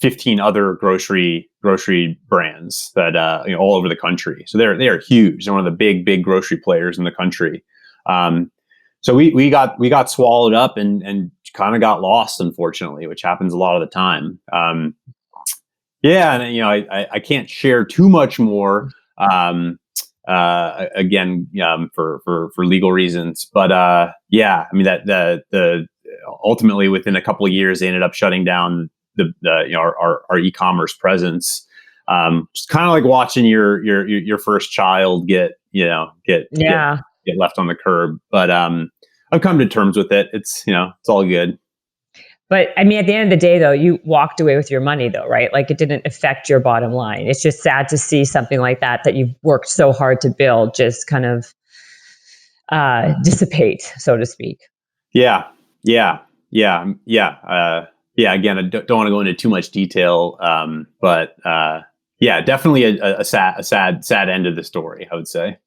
15 other grocery brands that all over the country. So they are huge. They're one of the big grocery players in the country. So we got swallowed up and kind of got lost, unfortunately, which happens a lot of the time. I can't share too much more. Again, for legal reasons, but I mean that ultimately within a couple of years they ended up shutting down our e-commerce presence. Just kind of like watching your first child get left on the curb. But I've come to terms with it. It's all good. But I mean, at the end of the day, though, you walked away with your money, though, right? Like, it didn't affect your bottom line. It's just sad to see something like that you've worked so hard to build just kind of dissipate, so to speak. Yeah. Again, I don't want to go into too much detail, but definitely a sad end of the story, I would say.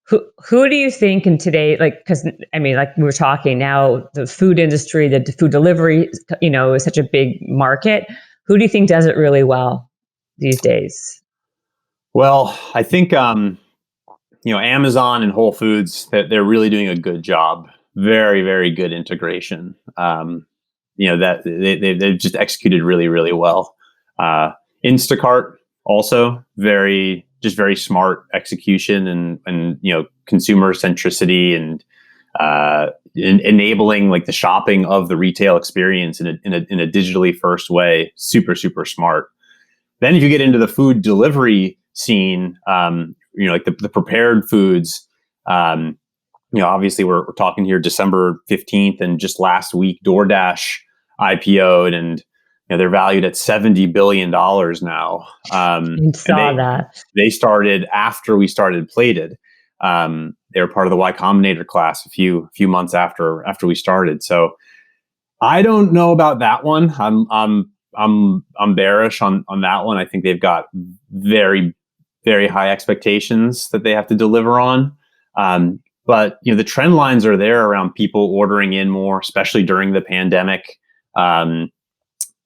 Who do you think in today, like, because I mean, like we were talking now, the food industry, the food delivery, is such a big market. Who do you think does it really well these days? Well, I think Amazon and Whole Foods, they're really doing a good job. Very, very good integration. That they've just executed really, really well. Instacart also very smart execution and consumer centricity and enabling like the shopping of the retail experience in a digitally first way. Super, super smart. Then if you get into the food delivery scene, like the prepared foods. Obviously we're talking here December 15th, and just last week DoorDash IPO'd, and they're valued at $70 billion now. I saw that. They started after we started Plated. They were part of the Y Combinator class a few months after we started. So I don't know about that one. I'm bearish on that one. I think they've got very, very high expectations that they have to deliver on. But the trend lines are there around people ordering in more, especially during the pandemic.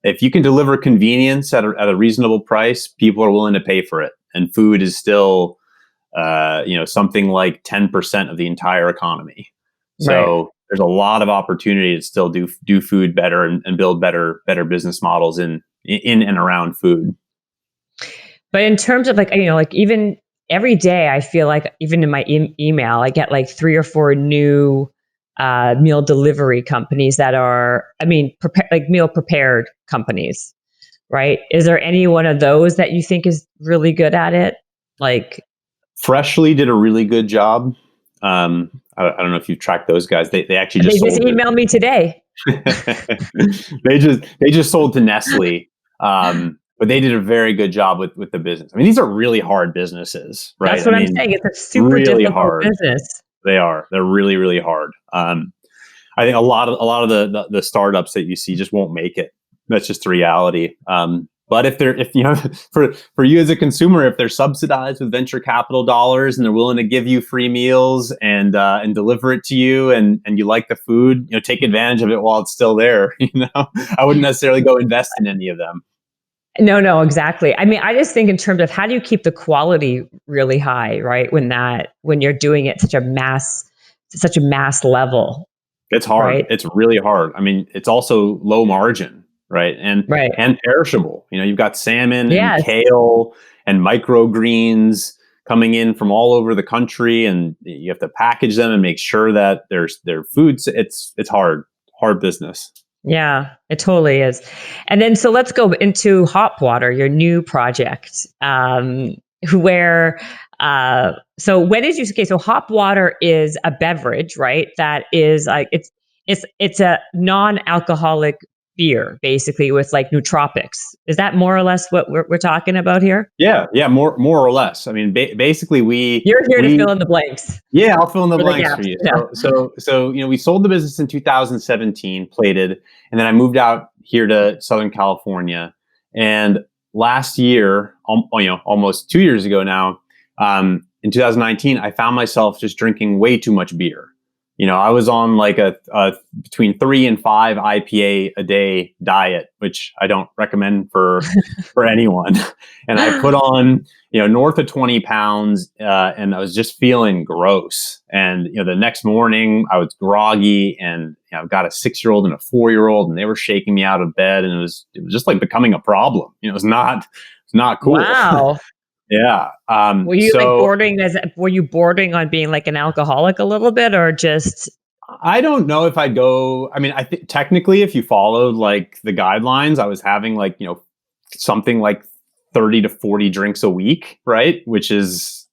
If you can deliver convenience at a reasonable price, people are willing to pay for it. And food is still, something like 10% of the entire economy. So there's a lot of opportunity to still do food better and build better business models in and around food. But in terms of even every day, I feel like even in my email, I get like 3 or 4 new meal delivery companies that are, meal prepared companies, right? Is there any one of those that you think is really good at it? Like Freshly did a really good job. I don't know if you've tracked those guys. They actually just emailed me today. They just sold to Nestle. But they did a very good job with the business. These are really hard businesses, right? That's what I'm saying. It's a super really difficult hard business. They are. They're really, really hard. I think a lot of the startups that you see just won't make it. That's just the reality. But for you as a consumer, if they're subsidized with venture capital dollars and they're willing to give you free meals and deliver it to you, and you like the food, take advantage of it while it's still there. I wouldn't necessarily go invest in any of them. No, exactly. I just think in terms of how do you keep the quality really high, right? When you're doing it such a mass level. It's hard. Right? It's really hard. It's also low margin, right? And perishable. You've got salmon and kale and microgreens coming in from all over the country, and you have to package them and make sure that their foods. It's hard business. Yeah, it totally is. And then, so let's go into Hop Water, your new project, where, so when did you, okay, so Hop Water is a beverage, right? That is like, it's a non-alcoholic beer, basically, with like nootropics. Is that more or less what we're talking about here? Yeah, more or less. Basically You're here to fill in the blanks. Yeah, I'll fill in the blanks for you. Yeah. So we sold the business in 2017, Plated, and then I moved out here to Southern California. And last year, almost 2 years ago now, in 2019, I found myself just drinking way too much beer. I was on like a between 3 and 5 IPA a day diet, which I don't recommend for anyone. And I put on, north of 20 pounds, and I was just feeling gross. And, the next morning I was groggy, and I've got a 6-year-old and a 4-year-old, and they were shaking me out of bed, and it was just like becoming a problem. It was not cool. Wow. Yeah. Were you were you bordering on being like an alcoholic a little bit, or just? I don't know if I'd go. I think technically, if you followed like the guidelines, I was having like, something like 30 to 40 drinks a week, right? Which is,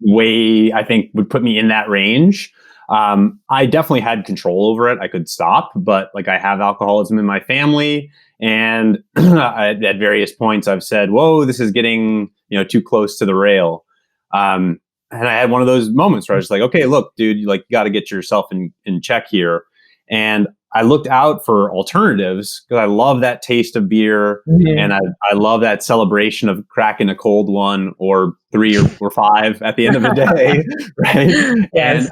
way, I think would put me in that range. I definitely had control over it. I could stop, but like I have alcoholism in my family, and at various points I've said, whoa, this is getting, too close to the rail. And I had one of those moments where I was like, okay, look, dude, you got to get yourself in check here. And I looked out for alternatives because I love that taste of beer, and I love that celebration of cracking a cold one or 3 or 5 at the end of the day, right? Yes.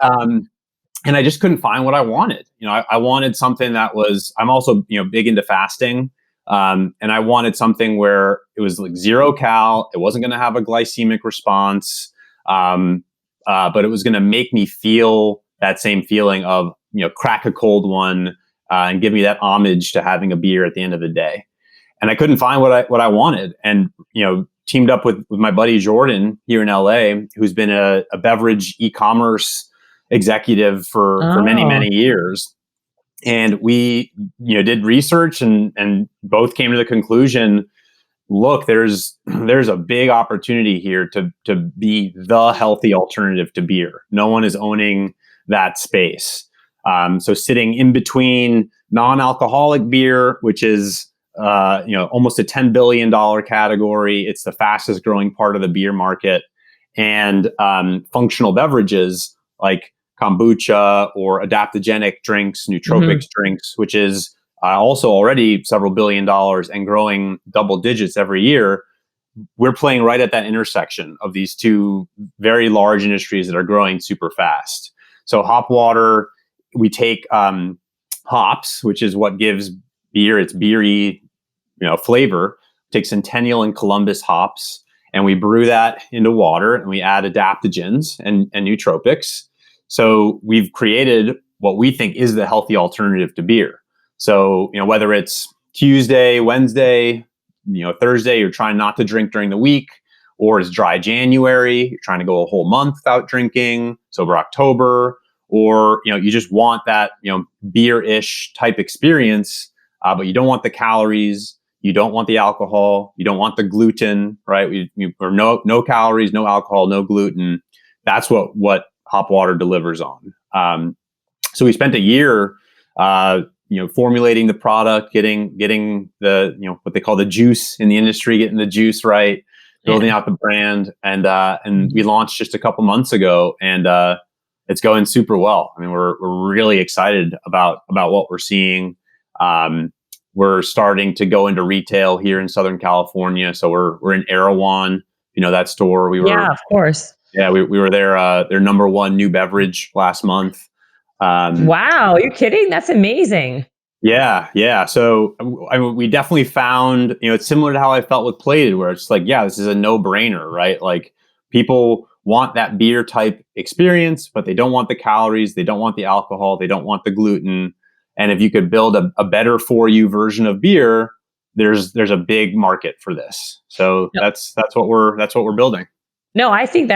And I just couldn't find what I wanted. I wanted something that was. I'm also big into fasting, and I wanted something where it was like 0 cal. It wasn't going to have a glycemic response, but it was going to make me feel that same feeling of crack a cold one. And give me that homage to having a beer at the end of the day. And I couldn't find what I wanted. And, teamed up with my buddy Jordan here in LA, who's been a beverage e-commerce executive for many, many years. And we, did research and both came to the conclusion look, there's a big opportunity here to be the healthy alternative to beer. No one is owning that space. So sitting in between non-alcoholic beer, which is almost a $10 billion category. It's the fastest growing part of the beer market, and functional beverages like kombucha or adaptogenic drinks, nootropics drinks, which is also already several $billion and growing double digits every year. We're playing right at that intersection of these two very large industries that are growing super fast. So hop water, we take hops, which is what gives beer its beery flavor. Take Centennial and Columbus hops, and we brew that into water, and we add adaptogens and nootropics. So we've created what we think is the healthy alternative to beer. So, whether it's Tuesday, Wednesday, Thursday, you're trying not to drink during the week, or it's dry January, you're trying to go a whole month without drinking, sober October, or, you just want that, beer-ish type experience, but you don't want the calories, you don't want the alcohol, you don't want the gluten, right? Or no calories, no alcohol, no gluten. That's what hop water delivers on. So we spent a year, formulating the product, getting the what they call the juice in the industry, getting the juice right, building out the brand, and we launched just a couple months ago, and it's going super well. I mean, we're really excited about what we're seeing. We're starting to go into retail here in Southern California, so we're in Erewhon, that store. We were, of course. Yeah, we were there. Their number one new beverage last month. Wow, you're kidding? That's amazing. Yeah. So we definitely found, it's similar to how I felt with Plated, where it's like, this is a no-brainer, right? Like, people want that beer type experience, but they don't want the calories, they don't want the alcohol, they don't want the gluten. And if you could build a better for you version of beer, there's a big market for this. So that's what we're building. No, I think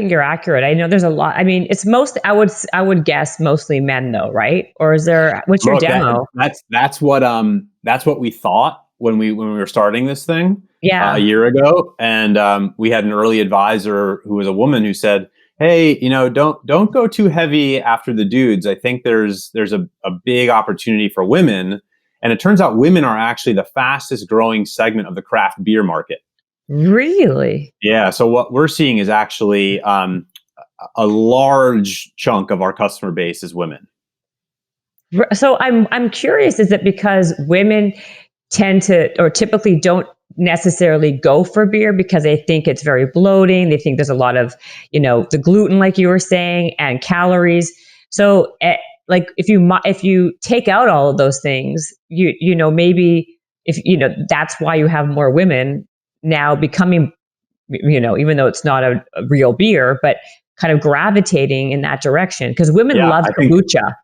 you're accurate. I know there's a lot. I mean, it's I would guess mostly men though, right? Or what's your demo? That's what we thought when we were starting this thing a year ago. And we had an early advisor who was a woman who said, hey, don't go too heavy after the dudes. I think there's a big opportunity for women. And it turns out women are actually the fastest growing segment of the craft beer market. Really? Yeah. So what we're seeing is actually a large chunk of our customer base is women. So I'm curious, is it because women tend to, or typically don't necessarily go for beer because they think it's very bloating, they think there's a lot of, the gluten, like you were saying, and calories. So like if you take out all of those things, maybe if, that's why you have more women now becoming, even though it's not a real beer, but kind of gravitating in that direction, because women love kombucha.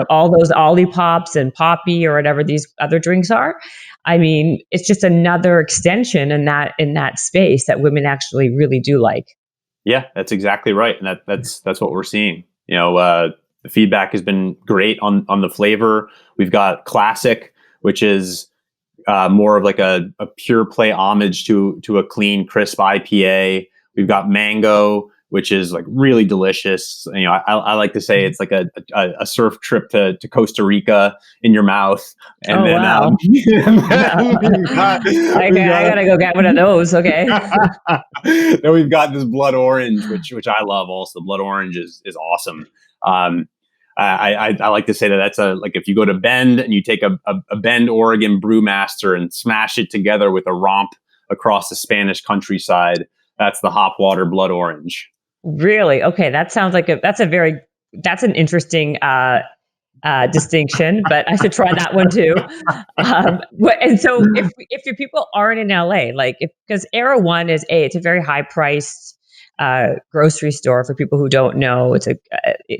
All those Olipops and Poppy or whatever these other drinks are. I mean, it's just another extension in that space that women actually really do like. Yeah, that's exactly right, and that's what we're seeing. The feedback has been great on the flavor. We've got Classic, which is more of like a pure play homage to a clean, crisp IPA. We've got Mango, which is like really delicious. I like to say it's like a surf trip to Costa Rica in your mouth. And wow. I gotta go get one of those. Okay. Then we've got this Blood Orange, which I love. Also, Blood Orange is awesome. I like to say that's like if you go to Bend and you take a Bend, Oregon brewmaster and smash it together with a romp across the Spanish countryside, that's the hop water Blood Orange. Really? Okay, that sounds like that's an interesting distinction, but I should try that one too. And so if your people aren't in LA, because Erewhon it's a very high priced grocery store for people who don't know. It's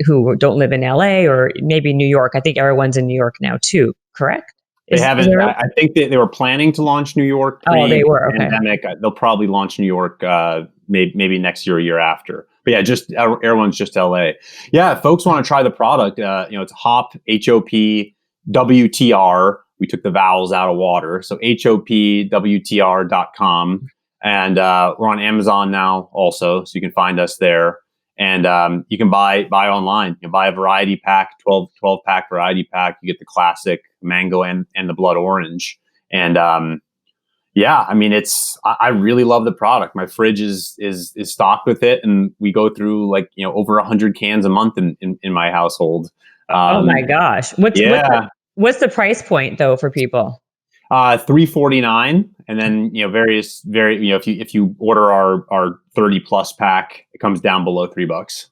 who don't live in LA or maybe New York. I think Erewhon's in New York now too, correct? They haven't. I think they were planning to launch New York pre-pandemic. Okay. They'll probably launch New York maybe next year or year after. But yeah, just Erewhon's just LA. Yeah, if folks want to try the product, it's HOP, HOP WTR. we took the vowels out of water. So HOPWTR.com. And we're on Amazon now also, so you can find us there. And you can buy online. You can buy a variety pack, 12 pack variety pack. You get the classic mango and the blood orange. And yeah, I mean, I really love the product. My fridge is stocked with it, and we go through like, over 100 cans a month in my household. Oh my gosh. What's the price point though for people? $3.49, and then various if you order our 30 plus pack, it comes down below $3.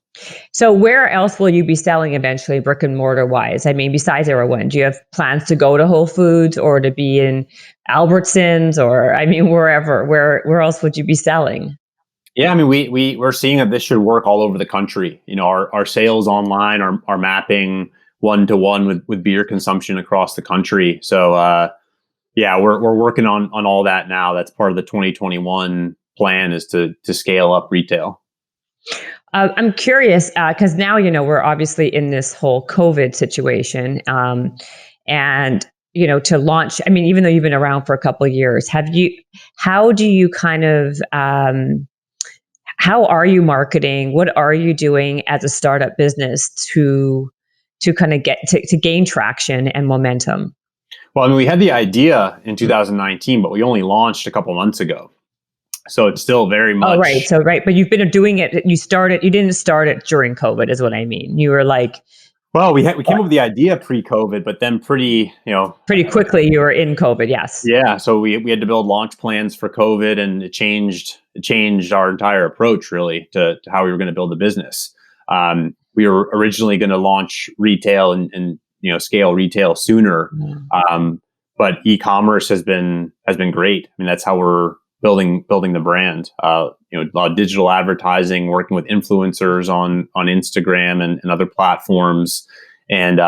So where else will you be selling eventually, brick and mortar wise? I mean, besides Erewhon, do you have plans to go to Whole Foods or to be in Albertsons, or I mean wherever? Where else would you be selling? Yeah, I mean, we're seeing that this should work all over the country. Our sales online are mapping 1-to-1 with beer consumption across the country. So yeah, we're working on all that now. That's part of the 2021 plan, is to scale up retail. I'm curious because now we're obviously in this whole COVID situation, and to launch. I mean, even though you've been around for a couple of years, how do you kind of how are you marketing? What are you doing as a startup business to kind of get to gain traction and momentum? Well, I mean, we had the idea in 2019, but we only launched a couple months ago. So it's still very much. Oh, right. So, right. But you've been doing it. You didn't start it during COVID is what I mean. You were like. Well, we came up with the idea pre-COVID, but then pretty quickly you were in COVID. Yes. Yeah. So we had to build launch plans for COVID, and it changed our entire approach really to how we were going to build the business. We were originally going to launch retail and scale retail sooner. But e-commerce has been great. I mean, that's how we're building the brand. A lot of digital advertising, working with influencers on Instagram and other platforms. And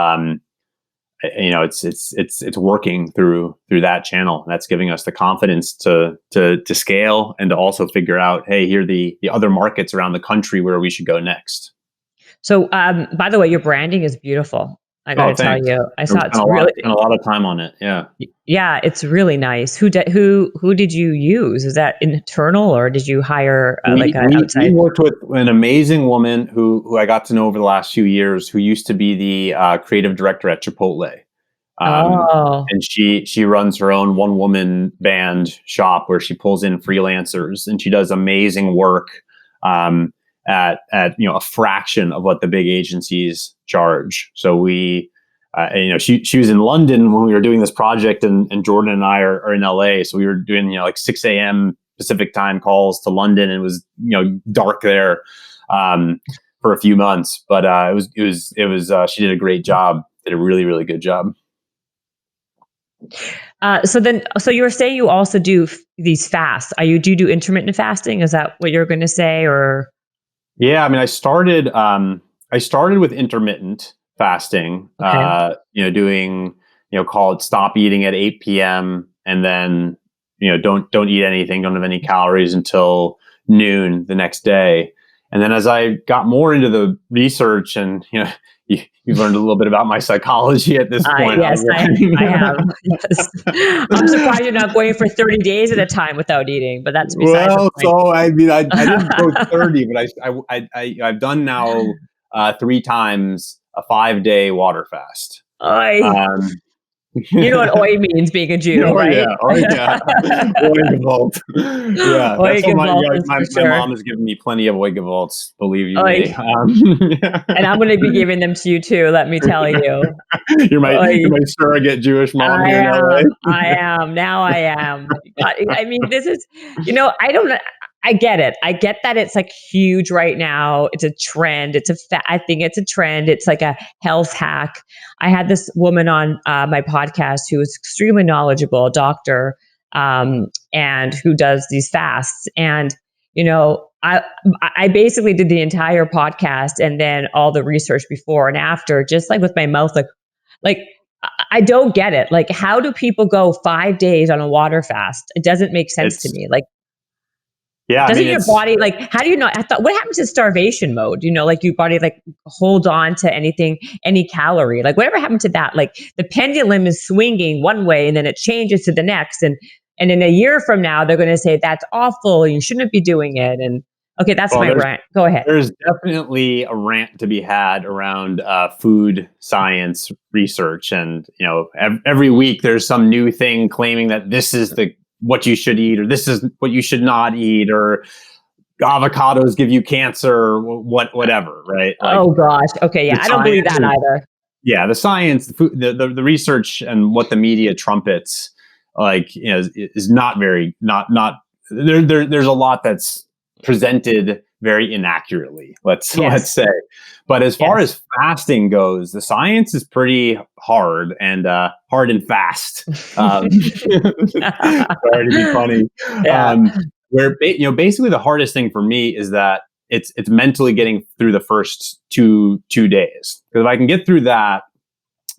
it's working through that channel. And that's giving us the confidence to scale and to also figure out, hey, here are the other markets around the country where we should go next. So, by the way, your branding is beautiful. I got to tell you, I saw it's really spent a lot of time on it. Yeah. Yeah, it's really nice. Who did you use? Is that internal, or did you hire outside? We worked with an amazing woman who I got to know over the last few years, who used to be the creative director at Chipotle. And she runs her own one-woman band shop where she pulls in freelancers, and she does amazing work at a fraction of what the big agencies charge. So we, she was in London when we were doing this project, and Jordan and I are in LA. So we were doing like 6 a.m. Pacific time calls to London, and it was dark there for a few months. But it was she did a great job. Did a really, really good job. So you were saying you also do these fasts. Do you do intermittent fasting? Is that what you're going to say, or? Yeah, I mean, I started with intermittent fasting. Okay. Doing call it stop eating at 8 p.m. and then don't eat anything, don't have any calories until noon the next day. And then as I got more into the research, and you've learned a little bit about my psychology at this point. Yes, I have. Yes. I'm surprised you're not going for 30 days at a time without eating, but that's besides the point. So I mean, I didn't go 30, but I've done now 3 times a 5-day water fast. You know what oi means, being a Jew, right? Yeah. Oigevolt. Yeah, that's what my mom has given me plenty of oigevolts, believe you me. And I'm going to be giving them to you too, let me tell you. You're my surrogate Jewish mom here in LA. I am. Now I am. I mean, this is, I don't know. I get it. I get that it's like huge right now. It's a trend. I think it's a trend. It's like a health hack. I had this woman on my podcast who was extremely knowledgeable, a doctor, and who does these fasts. And, I basically did the entire podcast and then all the research before and after, just like with my mouth, like I don't get it. Like, how do people go 5 days on a water fast? It doesn't make sense to me. Like, Yeah, I Doesn't mean, your body like, how do you know? I thought, what happens to starvation mode? Like your body like hold on to anything, any calorie, like whatever happened to that? Like the pendulum is swinging one way and then it changes to the next. And in a year from now, they're going to say that's awful. You shouldn't be doing it. And okay, that's well, my rant. Go ahead. there's definitely a rant to be had around food science research, and every week there's some new thing claiming that this is what you should eat, or this is what you should not eat, or avocados give you cancer, or whatever, right? Like, Oh gosh. Okay. Yeah. I don't believe that either. yeah, the science, the research, and what the media trumpets, like, is not very not there's a lot that's presented very inaccurately. Let's say. But as far as fasting goes, the science is pretty hard and fast. Sorry to be funny. Yeah. Where basically the hardest thing for me is that it's mentally getting through the first two days. Because if I can get through that,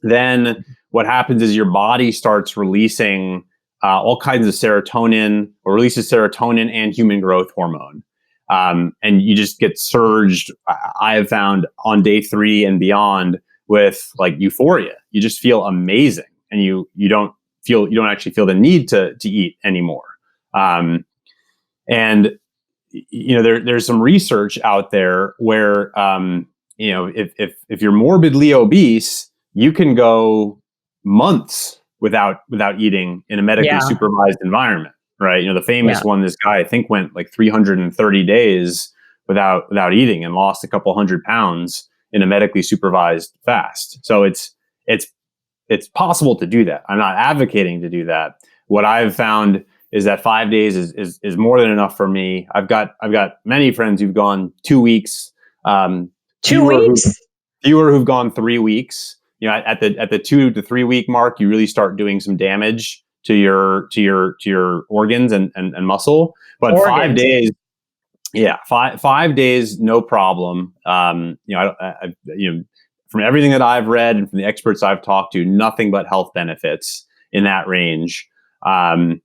then what happens is your body starts releasing all kinds of serotonin, or releases serotonin and human growth hormone. And you just get surged, I have found, on day 3 and beyond, with like euphoria. You just feel amazing, and you don't actually feel the need to eat anymore. And there's some research out there where if you're morbidly obese, you can go months without eating in a medically supervised environment, right? The famous one, this guy I think went like 330 days without eating and lost a couple 100 pounds in a medically supervised fast. So it's possible to do that. I'm not advocating to do that. What I've found is that 5 days is more than enough for me. I've got many friends who've gone 2 weeks. 2 weeks? Fewer who've gone 3 weeks. At the 2 to 3 week mark, you really start doing some damage to your organs and muscle. But organs. 5 days, 5 days, no problem. From everything that I've read and from the experts I've talked to, nothing but health benefits in that range. And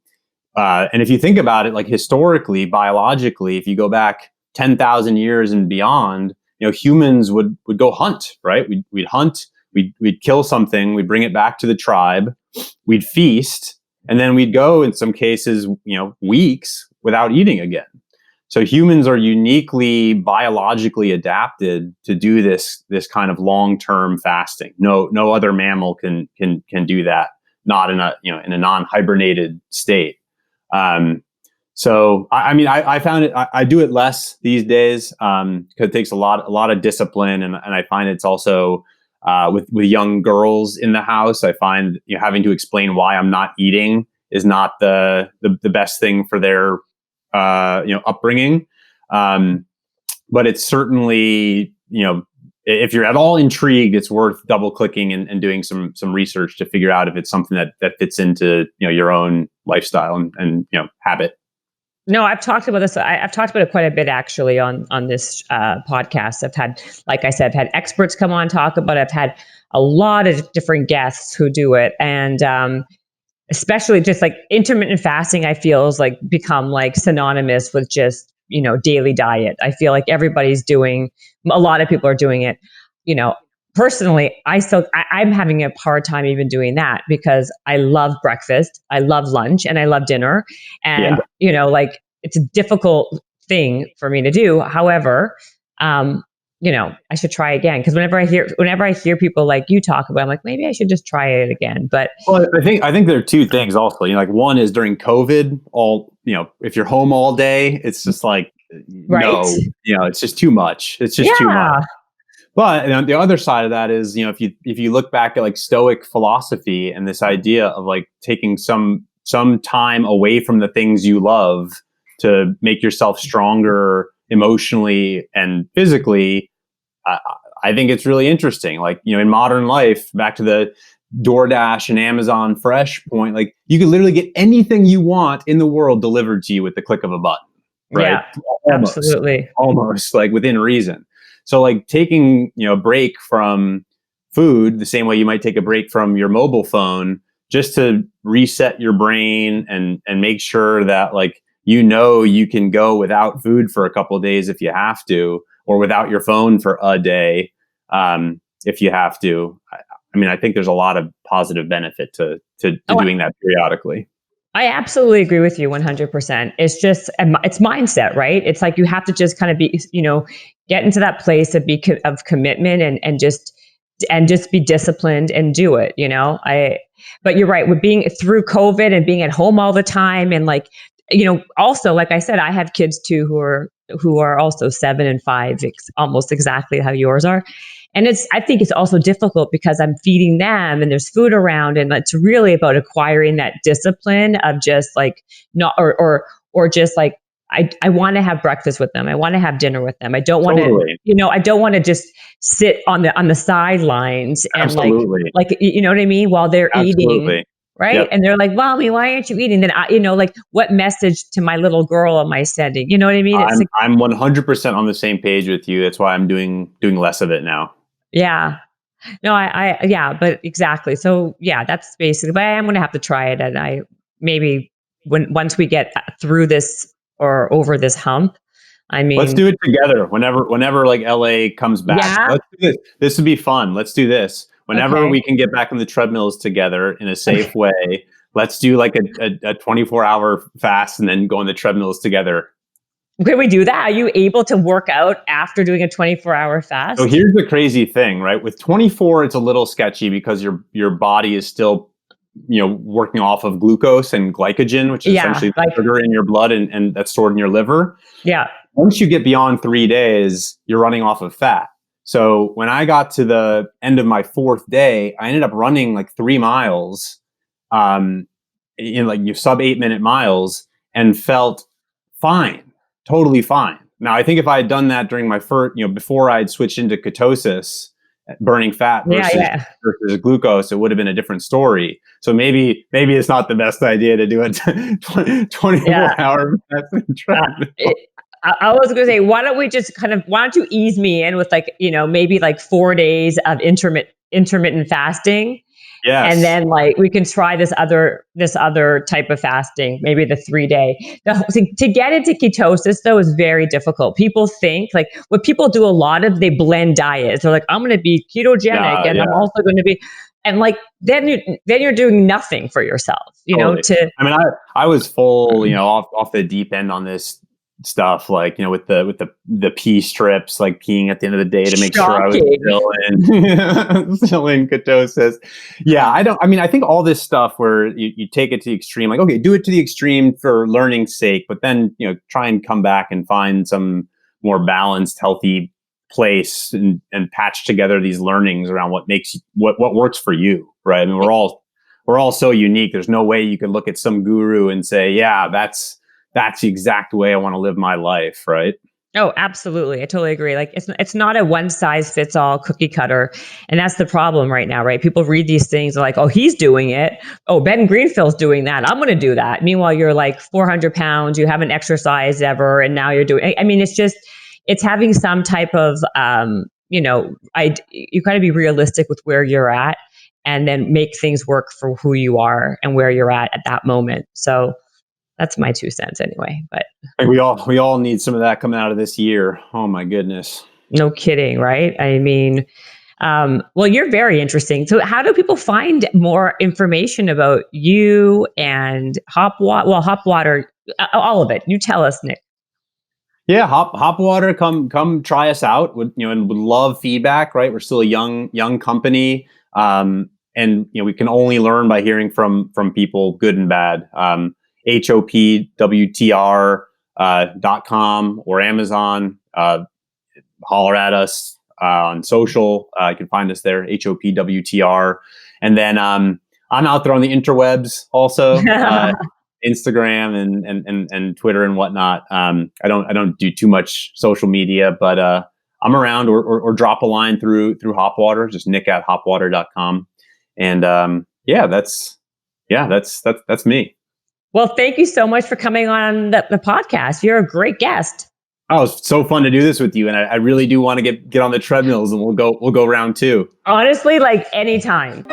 if you think about it, like historically, biologically, if you go back 10,000 years and beyond, humans would go hunt, right? We'd hunt, we'd kill something, we'd bring it back to the tribe, we'd feast, and then we'd go, in some cases, weeks without eating again. So humans are uniquely biologically adapted to do this kind of long-term fasting. No other mammal can do that, not in a non-hibernated state. So I found it. I do it less these days because it takes a lot of discipline, and I find it's also with young girls in the house. I find having to explain why I'm not eating is not the best thing for their upbringing. But it's certainly, if you're at all intrigued, it's worth double clicking and doing some research to figure out if it's something that fits into your own lifestyle and habit. No, I've talked about this. I've talked about it quite a bit actually on this podcast. I've had, like I said, I've had experts come on talk about it. I've had a lot of different guests who do it, and especially just like intermittent fasting, I feel is like become like synonymous with just daily diet. I feel like everybody's doing. A lot of people are doing it. Personally, I'm having a hard time even doing that because I love breakfast, I love lunch, and I love dinner. And, like it's a difficult thing for me to do. However, I should try again. Because whenever I hear people like you talk about it, I'm like, maybe I should just try it again. But well, I think there are two things also. Like one is during COVID, if you're home all day, it's just like, no, it's just too much. It's just too much. But the other side of that is, if you look back at like Stoic philosophy and this idea of like taking some time away from the things you love to make yourself stronger emotionally and physically, I think it's really interesting. Like, in modern life, back to the DoorDash and Amazon Fresh point, like you can literally get anything you want in the world delivered to you with the click of a button. Right? Yeah, absolutely. Almost like within reason. So like taking, a break from food the same way you might take a break from your mobile phone, just to reset your brain and make sure that like you can go without food for a couple of days if you have to, or without your phone for a day if you have to. I mean, I think there's a lot of positive benefit to doing that periodically. I absolutely agree with you 100%. It's just, it's mindset, right? It's like you have to just kind of be, get into that place of commitment and just be disciplined and do it, but you're right, with being through COVID and being at home all the time, and like, also, like I said, I have kids too who are also 7 and 5, almost exactly how yours are. And I think it's also difficult because I'm feeding them and there's food around, and it's really about acquiring that discipline of just like not, or just like, I want to have breakfast with them. I want to have dinner with them. I don't want to, I don't want to just sit on the sidelines and Absolutely. like, you know what I mean? While they're eating. Right. Yep. And they're like, Mommy, why aren't you eating? Then like, what message to my little girl am I sending? You know what I mean? I'm 100% on the same page with you. That's why I'm doing less of it now. Yeah. No, yeah, but exactly. So yeah, that's basically, but I'm going to have to try it. And maybe once we get through this or over this hump, I mean, let's do it together whenever like LA comes back. Yeah. Let's do this. This would be fun. Let's do this. Whenever we can get back on the treadmills together in a safe way, let's do like a 24-hour fast and then go on the treadmills together. Can we do that? Are you able to work out after doing a 24-hour fast? So here's the crazy thing, right? With 24, it's a little sketchy because your body is still, working off of glucose and glycogen, which is essentially the sugar in your blood and that's stored in your liver. Yeah. Once you get beyond 3 days, you're running off of fat. So when I got to the end of my 4th day, I ended up running like 3 miles, in like sub 8-minute miles, and felt fine. Totally fine. Now, I think if I had done that during my first, before I'd switched into ketosis, burning fat versus glucose, it would have been a different story. So maybe it's not the best idea to do a 24-hour treadmill. I was going to say, why don't you ease me in with like, maybe like 4 days of intermittent fasting. Yes. And then like we can try this other type of fasting, maybe the 3-day. To get into ketosis though is very difficult. People think like what people do a lot of, they blend diets. They're like, I'm going to be ketogenic and I'm also going to be, and like then you're doing nothing for yourself. I was full, off the deep end on this stuff, like with the pee strips, like peeing at the end of the day to make sure I was still in ketosis. I think all this stuff where you take it to the extreme, like, okay, do it to the extreme for learning's sake, but then try and come back and find some more balanced, healthy place and patch together these learnings around what makes what works for you, right? I mean, we're all so unique. There's no way you could look at some guru and say, yeah, that's the exact way I want to live my life, right? Oh, absolutely. I totally agree. Like it's not a one size fits all cookie cutter. And that's the problem right now, right? People read these things like, oh, he's doing it. Oh, Ben Greenfield's doing that. I'm going to do that. Meanwhile, you're like 400 pounds, you haven't exercised ever. And now you're doing, I mean, it's having some type of, you got to be realistic with where you're at and then make things work for who you are and where you're at that moment. So that's my 2 cents anyway, but we all need some of that coming out of this year. Oh my goodness. No kidding. Right. I mean, well, you're very interesting. So how do people find more information about you and Hop Water, all of it? You tell us, Nick. Yeah. Hop Water, come try us out. Would love feedback, right? We're still a young company. And we can only learn by hearing from people, good and bad. HOPWTR.com or Amazon. Holler at us on social. You can find us there, HOPWTR. And then I'm out there on the interwebs also, Instagram and Twitter and whatnot. I don't do too much social media, but I'm around or drop a line through Hop Water, just nick@hopwater.com. And that's me. Well, thank you so much for coming on the podcast. You're a great guest. Oh, it's so fun to do this with you, and I really do want to get on the treadmills, and we'll go round 2. Honestly, like anytime.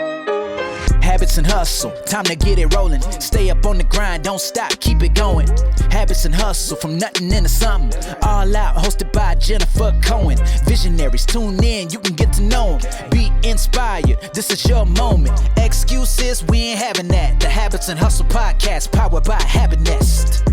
Habits and hustle, time to get it rolling. Stay up on the grind, don't stop, keep it going. Habits and hustle, from nothing into something. All out, hosted by Jennifer Cohen. Visionaries, tune in, you can get to know them. Be inspired, this is your moment. Excuses, we ain't having that. The Habits and Hustle podcast, powered by Habit Nest.